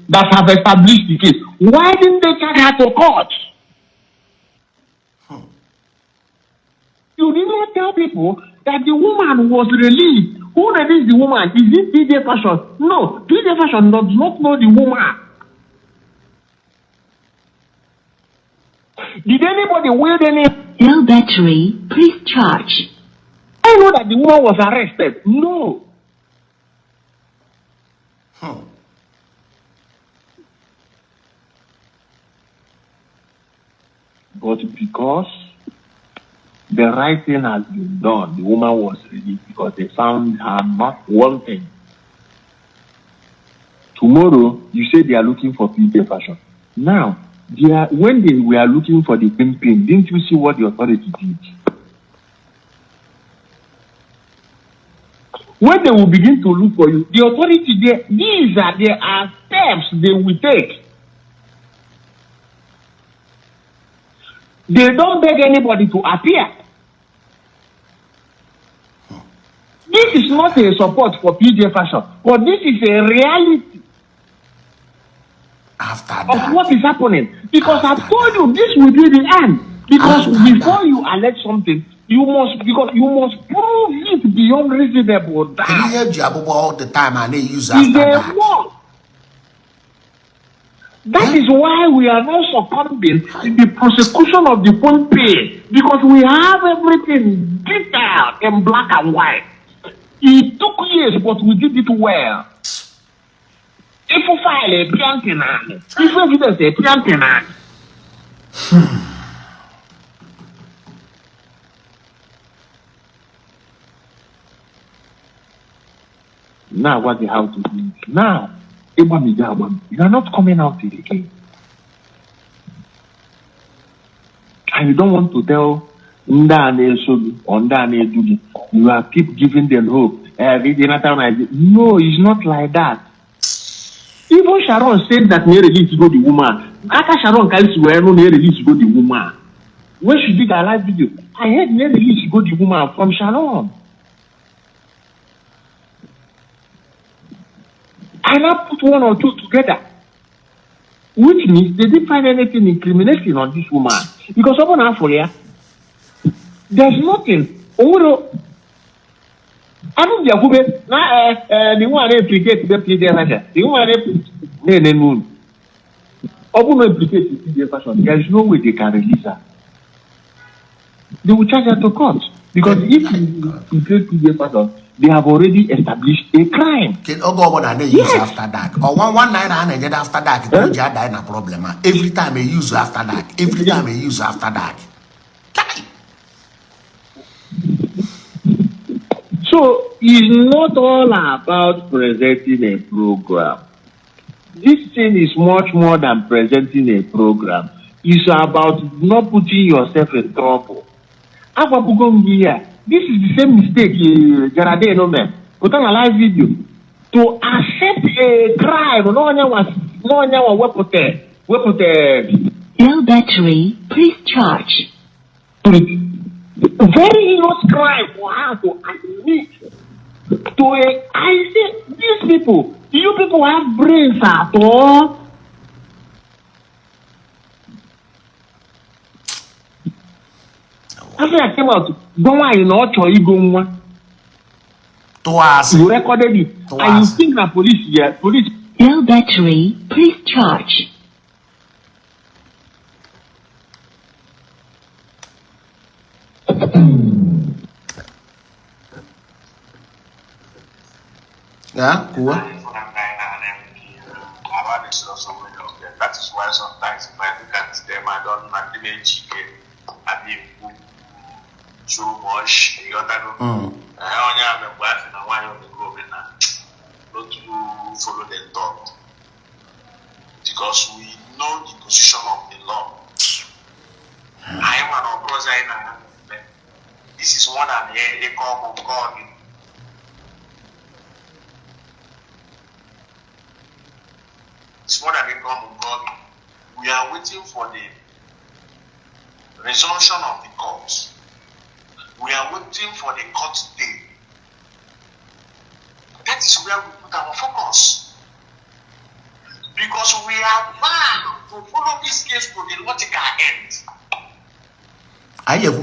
That have established the case. Why didn't they charge her to court? You did not tell people that the woman was released. Who released the woman? Is it DJ Fashion? No, DJ Fashion does not know the woman. Did anybody wield any? Low battery, please charge. I know that the woman was arrested. No. But because the right thing has been done, the woman was released because they found her not wanted. Tomorrow, you say they are looking for PJ fashion. Now, when they were looking for the pimping, didn't you see what the authority did? When they will begin to look for you, the authority there are steps they will take. They don't beg anybody to appear. This is not a support for PJ fashion, but this is a reality of what is happening. Because I've told you this will be the end. Because before you allege something, you must prove it beyond reasonable doubt. All the time and they use after that. That is why we are not succumbing in the prosecution of the phone pay, because we have everything detailed in black and white. It took years, but we did it well. If you file a piantinani, if evidence a piantinani. Now what you have to do now, you are not coming out again. And you don't want to tell you are keep giving them hope. No, it's not like that. Even Sharon said that they release go the woman. After Sharon calls you, they release go the woman. When she did a live video, I heard they release go the woman from Sharon. And I put one or two together, which means they didn't find anything incriminating on this woman. Because someone asked for her, there's nothing. I don't know the one implicate the PJ fashion. The one implicate the PJ fashion. There is no way they can release her. They will charge her to court. Because if you implicate PJ fashion, they have already established a crime. Use after that. Or one night and get after that. It die in a problem. Every time they use after that. Every time they use after that. So it's not all about presenting a program. This thing is much more than presenting a program. It's about not putting yourself in trouble. This is the same mistake Jarade no man. Put on a live video. To accept a crime, no one was weapon. Low battery, please charge. Very heinous crime for her to admit to I say these people, you people have brains at all. After I came out, don't you know you recorded it and you think the police. Low battery, please charge. Yeah, cool. That is why sometimes if I look at them, I don't manage so much. You know, I only have a wife and a wife of the group not to follow the thought. Because we know the position of the law. I am an brother in this is more than a call of God. It's more than a call of God. We are waiting for the resumption of the courts. We are waiting for the court day. That is where we put our focus. Because we are bound to follow this case to the logical end. My own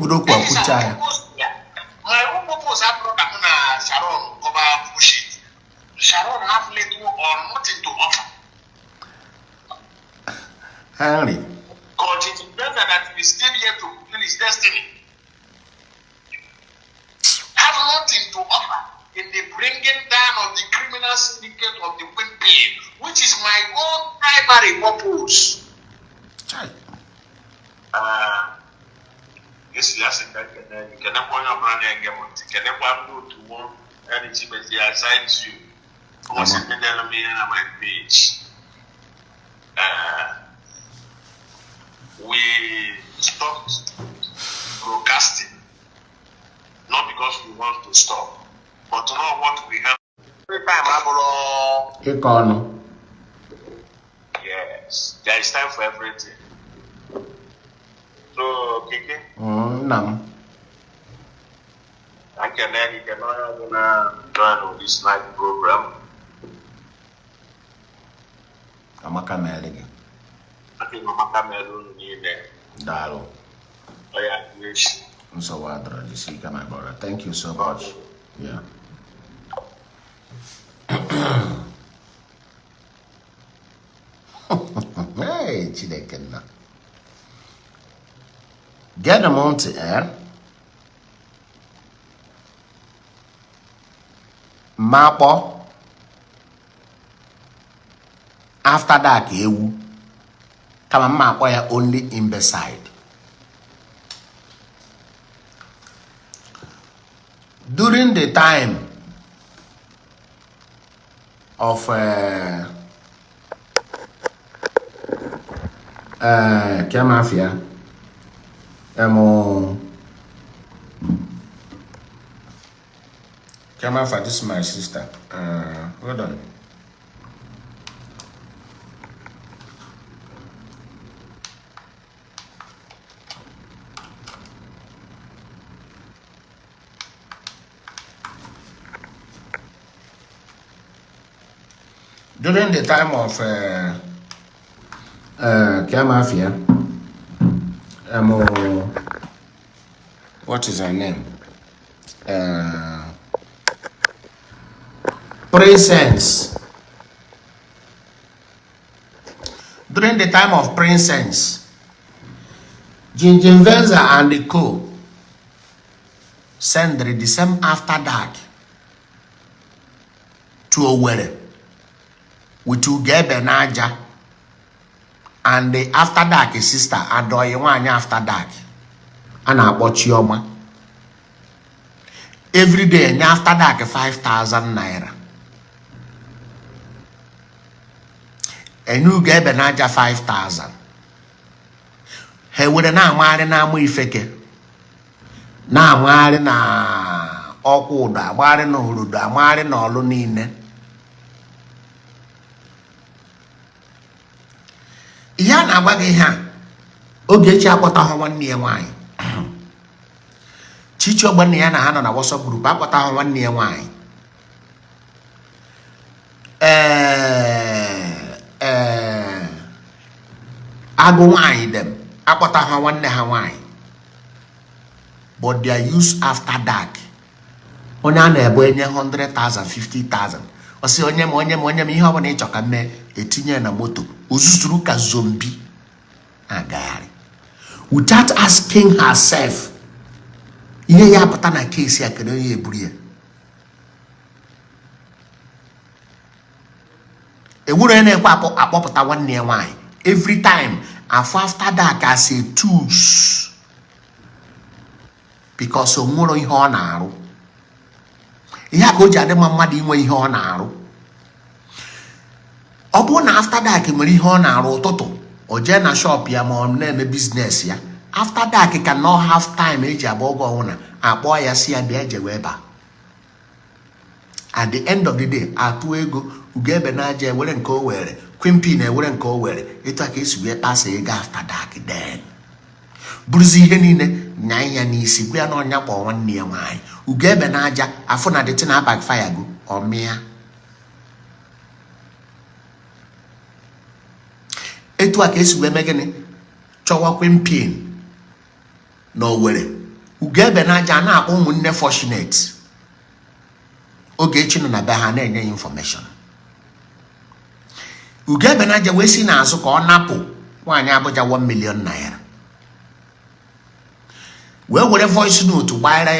purpose I brought Sharon over bullshit. Sharon have little or nothing to offer. Henry. God, it is better that be still here to fulfill his destiny. Have nothing to offer in the bringing down of the criminal syndicate of the Queen, which is my own primary purpose. Yes, yes, you can appoint your brand and can appoint to one and it's assigns you. What's in the enemy on my page? We stopped broadcasting, not because we want to stop, but to know what we have. Yes, there is time for everything. So, Kiki? No. I can join on this night program. I'm a camera. I think I'm camera in there. Dalo. Oh, yeah, yes. So, you see, my brother. Thank you so much. Yeah. Hey, Chidekena. Get them on to air. Mapo. After that, you come and map where only in beside. During the time of Mafia, Mafia, this is my sister. Hold on. During the time of Mafia, what is her name? Princess. During the time of Princess, Jinjin Venza and the co sent the same after dark to Owerri with Ugebe Naja and the after dark sister and Nwanyi after dark and Chioma. Every day after dark 5,000 naira. And Ugebe Naja 5,000. He would na amari na amu ifeke. Na amari na okuda, amari na uluda, amari na olu niile. Iya na agwa gị ha Ogechi akpọtaghị nwanne ya nwaanyị. Chichi ogbenye ya na ha nọ na WhatsApp group akpọtaghị nwanne ya nwaanyị. Agụ nwaanyị dem akpọtaghị nwanne ha nwaanyị. But they are used after dark. Onye a na-ebo enye 100,000, 50,000. Osi onye m ihe ọbụla ịchọ ka mme etinye na moto ozuzuru ka zombie agagharị without asking herself ihe ya pụta na case ya kedu onye eburu ya. Ewuru onye na-ekwe akpọpụta nwanne ya nwaanyị every time after dark as a tools because o nwere ihe ọ na-arụ. Ihe ka o ji adị mma mmadụ inwe ihe ọ na-arụ. Ọ bụrụ na after dark nwere ihe ọ na-arụ ụtụtụ o jee na shop ya ma ọ na-eme business ya after dark can not have time eji agba oge ọnwụna akpọ ya si ya bịa jewe ebe a. At the end of the day atụ ego Ugebe Naja ewere nke o were Queen ewere nke o were etu a ka esi wee kpasa ego after dark then buruzi ihe niile nya ya n'isi gwa ya na ọnya kpọ nwanne ya nwaanyị. Ugebe Naja afọ na dịtị na backfire go ọmịa. Etu a ka esi wee megịnị chọwa Queen na Owerri. Ugebe Naja na-akpọ ụmụnne fortunate Ogechi nọ na be ha na-enye information. Ugebe Naja wee si n'azụ ka ọ napụ nwaanyị Abuja 1 million naira were voice note gbara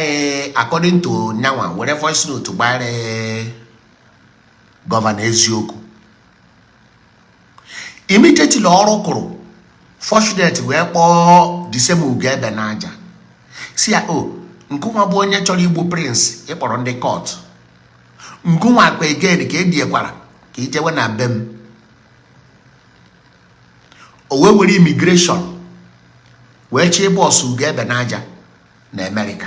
according to Nyanwa were voice note gbara Governor Eziokwu. Immediately ọrụ kụrụ fortunate wee kpọọ the same Ugebe n'aja si ya nkunwa bụ onye chọrọ igbu prince ịkpọrọ ndị court nkunwa akpa again ka ediekwara ka ijewe na bem o wee were immigration wee chee bọs Ugebe n'aja na America.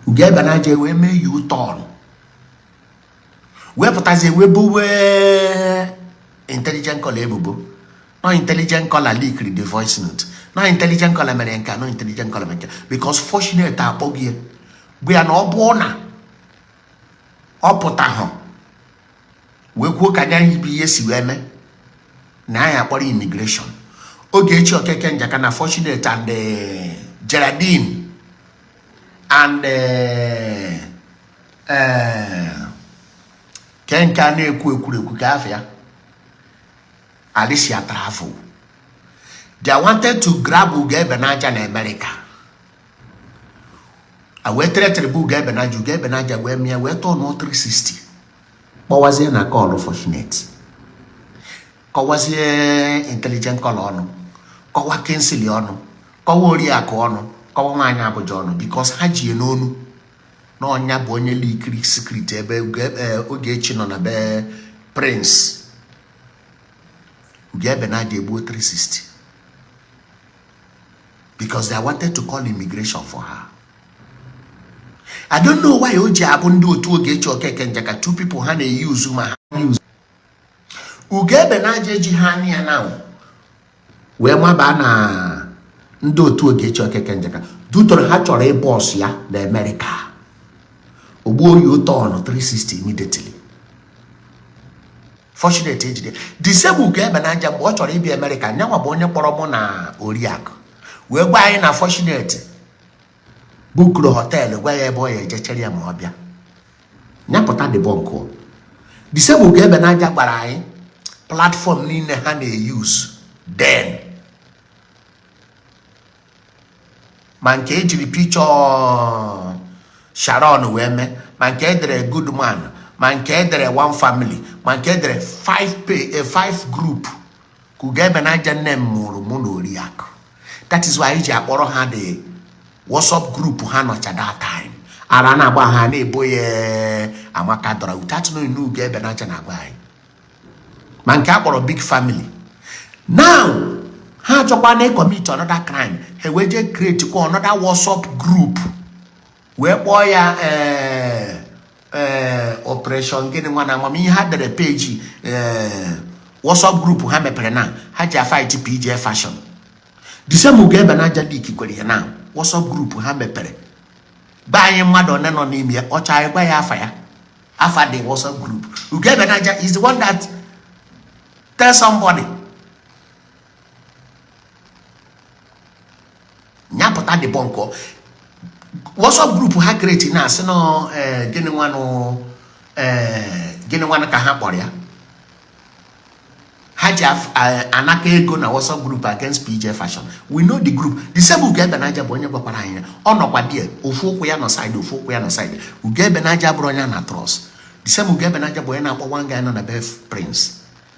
Ugebe n'aja wee mee U-turn wee pụtazie wee buwe intelligent caller ebubo. No intelligent caller leaked the voice note. No intelligent caller American, no intelligent caller American. Because fortunate abogie. We are not born. Opotaho. We go kanya hibi yesi weme. Na ya pori immigration. Ogechi Okeke Njaka na fortunate and Geraldine and Kenka ne ku kafia. Alicia travel. They wanted to grab Ugebe n'aja in America. I waited to Ugebe n'aja where me we turn 360. But was here na call fortunate. Ko was here intelligent call on. Ko wa cancel on. Ko wori akọ ko nwanya abojo because haji enonu. No nya bo onye likiri secret ebe Ogechi no na be prince. Ugebe n'aja egbuo 360 because they wanted to call immigration for her. I don't know why Oji Abundo to Ogechi Okeke Njaka 2 people had a use Ugebe n'aja ji hani now. Where my bana ndo to Ogechi Okeke Njaka dutor ha chọrọ e boss ya na America. Ogbo U-turn 360 immediately. Fortunate age day. The same Ugebe n'aja bụ ọ chọrọ ibi America nyanwa bụ onye kpọrọ mụ na Oriakụ wee gwa anyị na fortunate bookro hotel gwa ya ebe ọ ya ejechere ya ma ọ bịa nyapụta Debunking. The same Ugebe n'aja gbara anyị platform niile ha na-use then ma nke ejiri picture Sharon wee mee ma nke edere good man ma nke edere one family ma nke edere 5 group ka Ugebe n'aja nne m mụrụ mụ na Oriakụ. That is why iji akpọrọ ha the WhatsApp group ha nọcha that time ara na-agba ha na-ebo ya amaka dọrọ without knowing Ugebe n'aja na-agba anyị ma nke akpọrọ big family. Now ha chọkwa na commit another crime ha wee je create kwa another WhatsApp group wee kpọọ ya operation gịnị nwa na amamihe ha dere page WhatsApp group ha mepere na ha ji fight PJ fashion. The same Ugebe n'aja dik kwere ya na WhatsApp group ha mepere ba anyị mmadụ one nọ n'ime ya ọcha anyị gwa ya afa the WhatsApp group. Ugebe n'aja is the one that tell somebody nyapụta Debunking. WhatsApp group ha create na asị no gịnị nwanụ ka ha kpọrọ ya ha ji anaka ego na WhatsApp group against PJ fashion. We know the group. The same Ugebe n'aja bụ onye gwakwara anyị ọ nọkwa die ofu ụkwụ ya nọ side ofu ụkwụ ya nọ side. Ugebe n'aja bụrụ onye na trust. The same Ugebe n'aja bụ onye na-akpọ one guy nọ na be prince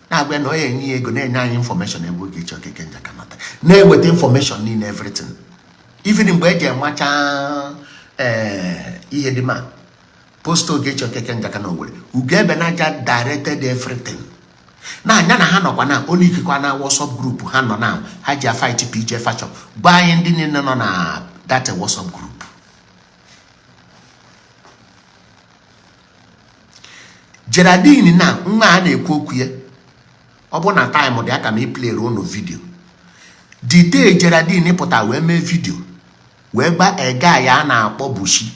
na-agwa na onye enye ego na-enye anyị information ebe Ogechi Okeke Njaka nata na-eweta information niile everything even mgbe eji amacha ihe dị ma post Ogechi Okeke Njaka na Owerri Ugebe n'aja directed everything na anya na ha nọkwa na only ikekwa na WhatsApp group ha nọ na ha ji fight PJ fashion gba anyị ndị niile nọ na that WhatsApp group. Geraldine na nwa a na-ekwu okwu ya ọ bụ na time dị aka ma i play ro no video the day Geraldine pụta wee mee video wee gba ega ya na-akpọ Bushi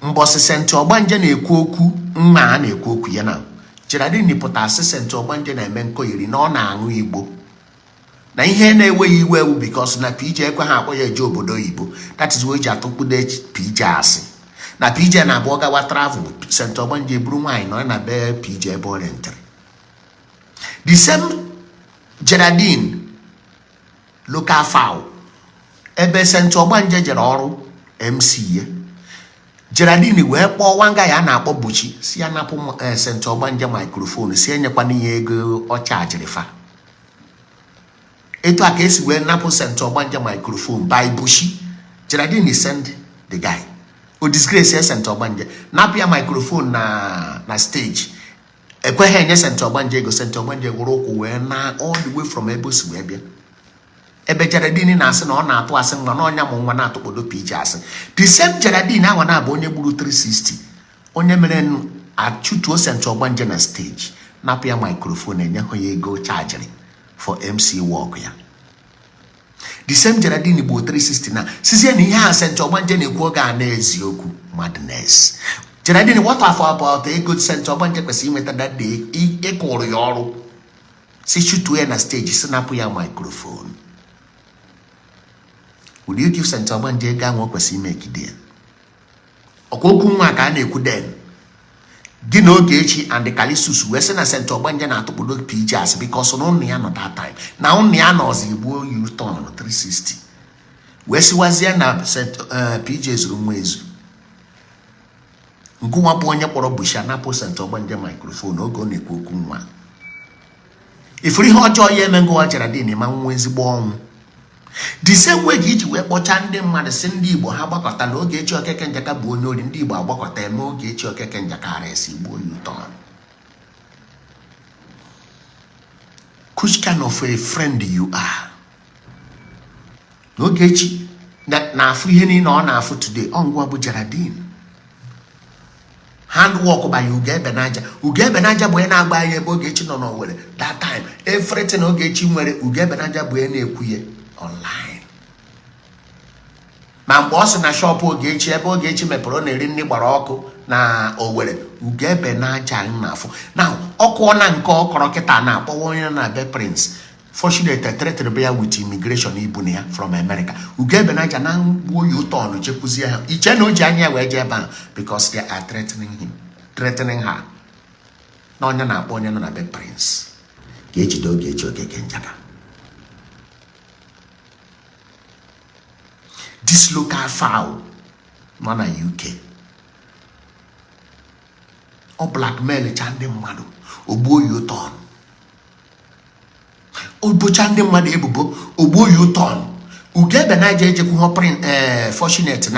mbosi senti Ogbanje na-ekwu okwu nwa a na-ekwu okwu ya na Geraldine pụta asisenti Ogbanje na-eme nkoyiri na ọ na-aṅụ Igbo na ihe na-eweghị iwe ewu because na PJ ekwe ha akpọ ya eje obodo oyibo. That is why ji atụkpude PJ asị na PJ na-abụ gawa travel senti Ogbanje buru nwaanyị nọ na be PJ ebe ọ rentere. The same Geraldine local foul ebe St. Ogbanje jere ọrụ MC ya Geraldine wee kpọọ wanga ya na-akpọ Buchi si ya napụ St. Ogbanje microphone si enyekwana ihe ego ọ chajiri fa etu aka esi wee napụ St. Ogbanje microphone by Buchi. Geraldine send the guy o disgrace St. Ogbanje napụ ya microphone na stage ekweghị enye St. Ogbanje ego. St. Ogbanje wụrụ ụkwụ wee na all the way from ebe o si wee bịa ebe Geraldine na-asị na ọ na-atụ asị nwa na ọnya mụ nwa na-atụkpodo PJ asị. The same Geraldine ahụ na-abụ onye gburu 360 onye mere achụtuo St. Ogbanje na stage napụ ya microphone enye hụ ya ego chajiri for MC work ya. The same Geraldine bụ 360 na sizie na ihe a St. Ogbanje na-ekwu oge a na-eziokwu madness. Geraldine what about ego St. Ogbanje kwesịrị inweta that day ịkụrụ ya ọrụ si chutuo ya na stage si napụ ya microphone. Would you give St. Ogbanje ego ahụ o kwesịrị ime ekide ọkwa okwu nwa ka a na-ekwu den gị na Ogechi and the Kalisus wee sị na St. Ogbanje na-atụkpodo PJ asị because na ụnụ ya nọ that time na ụnụ ya nọzi igbuo U-turn 360 wee siwazie na PJ zuru nwa ezu ngụnwa bụ onye kpọrọ Bushi anapụ St. Ogbanje microphone oge ọ na-ekwu okwu nwa ifuru ihe ọjọọ ya eme ngụwa Geraldine ma nwa ezigbo ọnwụ. The same way ka iji wee kpọcha ndị mmadụ si ndị Igbo ha gbakọta na Ogechi Okeke Njaka bụ onye ori ndị Igbo agbakọta eme Ogechi Okeke Njaka aresi igbo U-turn. Which kind of a friend you are? Ogechi na-afụ ihe niile ọ na-afụ today ngwa bụ Geraldine. Handwork by Uge Benaja bụ onye na-agba ya ebe Ogechi nọ n'Owerri that time everything Ogechi nwere Uge Benaja bụ onye na-ekwu ya online. Ma mgbe ọ sị na shop Ogechi ebe Ogechi mepere ọ na-eri nri gbara ọkụ na Owerri Uge Benaja na-afụ na ọkụ na nke ọkọrọ kịta na-akpọwa onye na-abịa Prince fortunate treated ya with immigration ibu na ya from America. Uge Benaja na mgbuo U-turn chekwuzie ha iche na o ji anya wee jee ebe a because they are threatening her na onye na-akpọ onye nọ na be Prince ga-ejide Ogechi Okeke Njaka. This local fowl nọ na UK ọ blackmail cha ndị mmadụ ogbuo U-turn obocha ndị mmadụ ebubo ogbuo U-turn. Uge Benaja ejekwu ho fortunate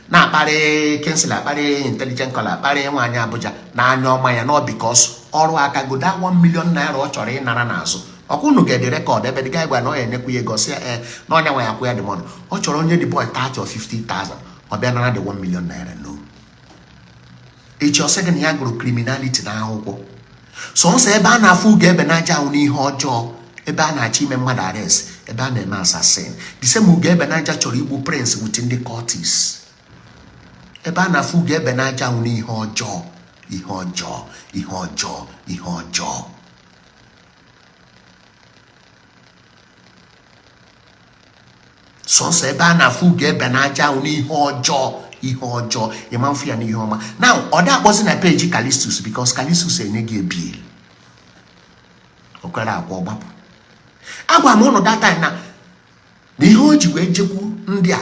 na-akparị Kingsley akparị intelligent caller akparị nwaanyị Abuja na anya ọma ya no because ọrụ aka goda 1 million naira ọ chọrọ ịnara n'azụ ọkwụnụ ga-ede record ebe dị gwa na ọ ya enyekwu ya ego si na ọnya nwa ya kwụ ya dị mọnụ ọ chọrọ onye dị boy 30 or 50,000 ọ bịa nara dị 1 million naira no echi ọsị gị na ya gụrụ criminality na akwụkwọ sọnsọ ebe a na-afụ Uge Benaja ahụ n'ihe ọjọọ ebe a na-achọ ime mmadụ arrest ebe a na-eme assassin. The same Uge Benaja chọrọ igbu Prince with ndị cultists ebe a na-afụ Uge Benaja ahụ n'ihe ọjọọ ihe ọjọọ ihe ọjọọ ihe ọjọọ. Sọnsọ ebe a na-afụ Uge Benaja ahụ n'ihe ọjọọ ihe ọjọọ ịma mfụ ya n'ihe ọma. Now ọ da akpọzi na peji Kalistus because Kalistus enye gị ebiel okwere akwa ọgbapụ. Agwa m ụnụ data na ihe o ji wee jekwu ndị a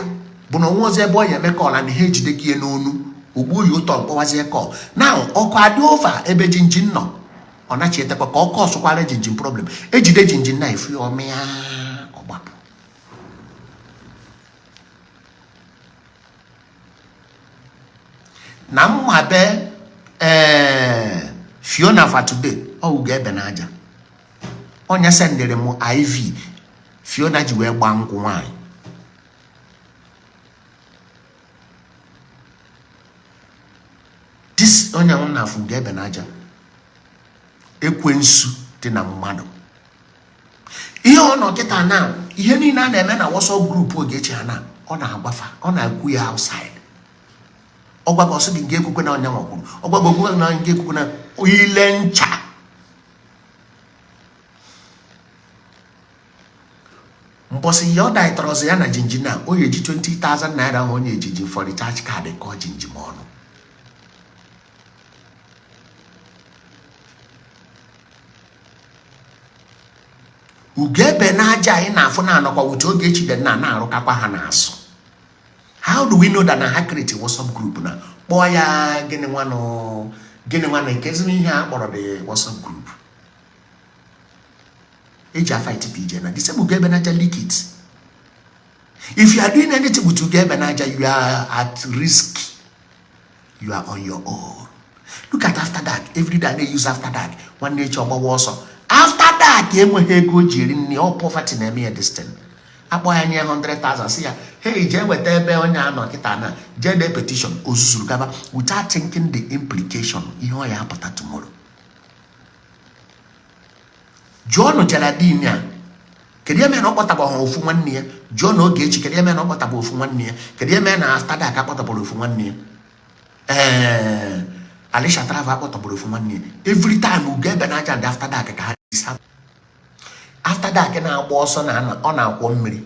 bụ na onwe ọzọ ebe ọ ya eme kọl na ha ejide gị n'onu ogbuo U-turn kpọwazie kọl na ọkụ adị ova ebe jinjin nọ ọ nachi etekwa ka ọkụ ọsụkwara jinjin problem ejide jinjin na efu ya ọmịa ọgbapụ. Na mma be Fiona for today ọ Uge Benaja onye sendere m IV Fiona ji wee gba nkwụ nwanyị. This onye nwụ na afụ Uge Benaja ekwensu dị na mmadụ ihe ọ nọ kịta na ihe niile a na-eme na WhatsApp group Ogechi ha na ọ na-agbafa ọ na-ekwu ya outside ọgwago ọsị gị nke ekwukwe na onye nwakwuru ọgwago ogwugwe na nke ekwukwe na ile ncha mbọsị ya ọ daịtọrọzi ya na jinjin na o yeji 20,000 naira ahụ onye ejiji for recharge card ka ọ jinjim ọnụ. ugebe na aja ị na-afụ na anọkwa wuche Ogechi dị na na-arụkakwa ha na-asụ. How do we know that na ha create a WhatsApp group na kpọọ ya gịnị nwanụ nkezi ihe a kpọrọ the WhatsApp group eji fight PJ na the same ugebe na aja leak it. If you are doing anything with ugebe na aja, you are at risk. You are on your own. Look at After Dark. Every day they use After Dark. One nature also. After Dark, all poverty na me this thing. Abo ya 100,000. See ya. Hey, je wetebe onya no kitana. Je de petition osusuru without thinking the implication. Ihe ya apụta tomorrow. John Jaladin ya. Kedu ya me no kpọtaba ofu nwanne ya. John Ogechi kedu ya me no kpọtaba ofu nwanne ya. Kedu ya me na After Dark akpọtaba ofu nwanne ya. Alicia Trava akpọtọbụrụ ofu nwanne. Every time ugebe na aja and After Dark ka ha happen. After Dark na-agba ọsọ na ọ na-akwọ mmiri.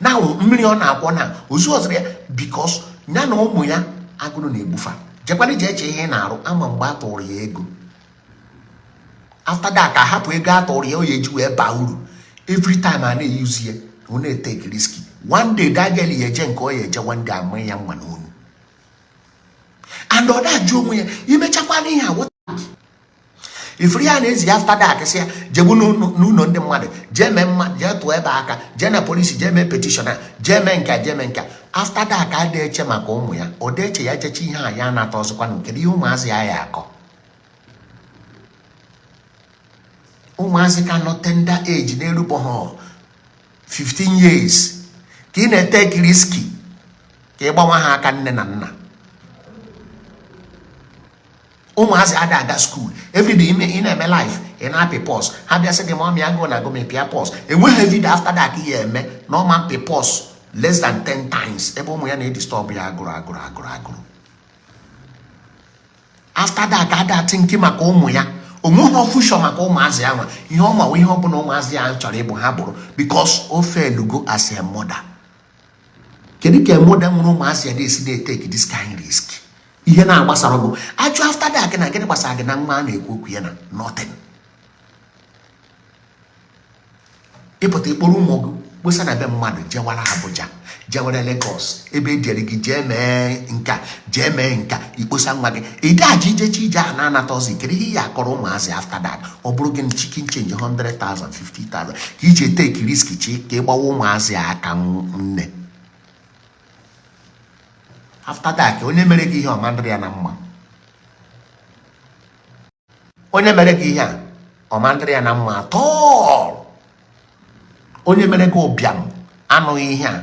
Na mmiri ọ na-akwọ na ozu ọzọ ya because ya na ụmụ ya agụrụ na-egbufa. Jekwana je eche ihe na-arụ ama mgbe atụrụ ya ego. After Dark ahapụ ego atụrụ ya o ya eji wee baa uru. Every time a na-eyuzi ya ọ na-etake risky. One day that girl ya eje nke ọ ya eje one day ama ya mma n'onu. And other Joe, you may check one here. What if Rian is After Dark? Say, Jebuno, no, the mother, Jemen, Jetuebaka, Jena police, Jemen petitioner, Jemenka. After Dark, I dare Chemacomoya, or de Chiachiha, Yana Tosquan, can you Mazi Ayako? Umazi cannot tender age, Nerupo 15 years. Kine take risky. Kebawaha can nana. Almost at school. Every day in my life, in happy pause. Have you said the mommy I'm gonna go make a pause? And when have it after that year, no man pay pause less than 10 times. Every moment I need to stop ya agro. After that, I got thinking my comoya. Omo fusho mako maziama. Ihoma we hope no mazia chorebo haboro because Ofe Lugo as a mother. Can you get more than no mazia they take this kind of risk? Ihe na agbasara go aju After Dark na gịnị gbasara gị na mma na-ekwu okwu ya na nothing. Ịpụta ikporo ụmụ gị kposa na be mmadụ jewara Abuja jewara Lagos ebe ejere gị jee mee nka ikposa nwa gị ide aja ijechi ije a na-anata ọzọ ikere ihe ya akọrọ ụmụazị After Dark ọ bụrụ gị chicken change 100,000 50,000 ka ije take risk chi ka ịgbawa ụmụazị aka nne. After Dark, onye mere gị ihe ọmandịrị ya na mma. Onye mere gị ihe a ọmandịrị ya na mma atọọ. Onye mere gị ụbịam anụghị ihe a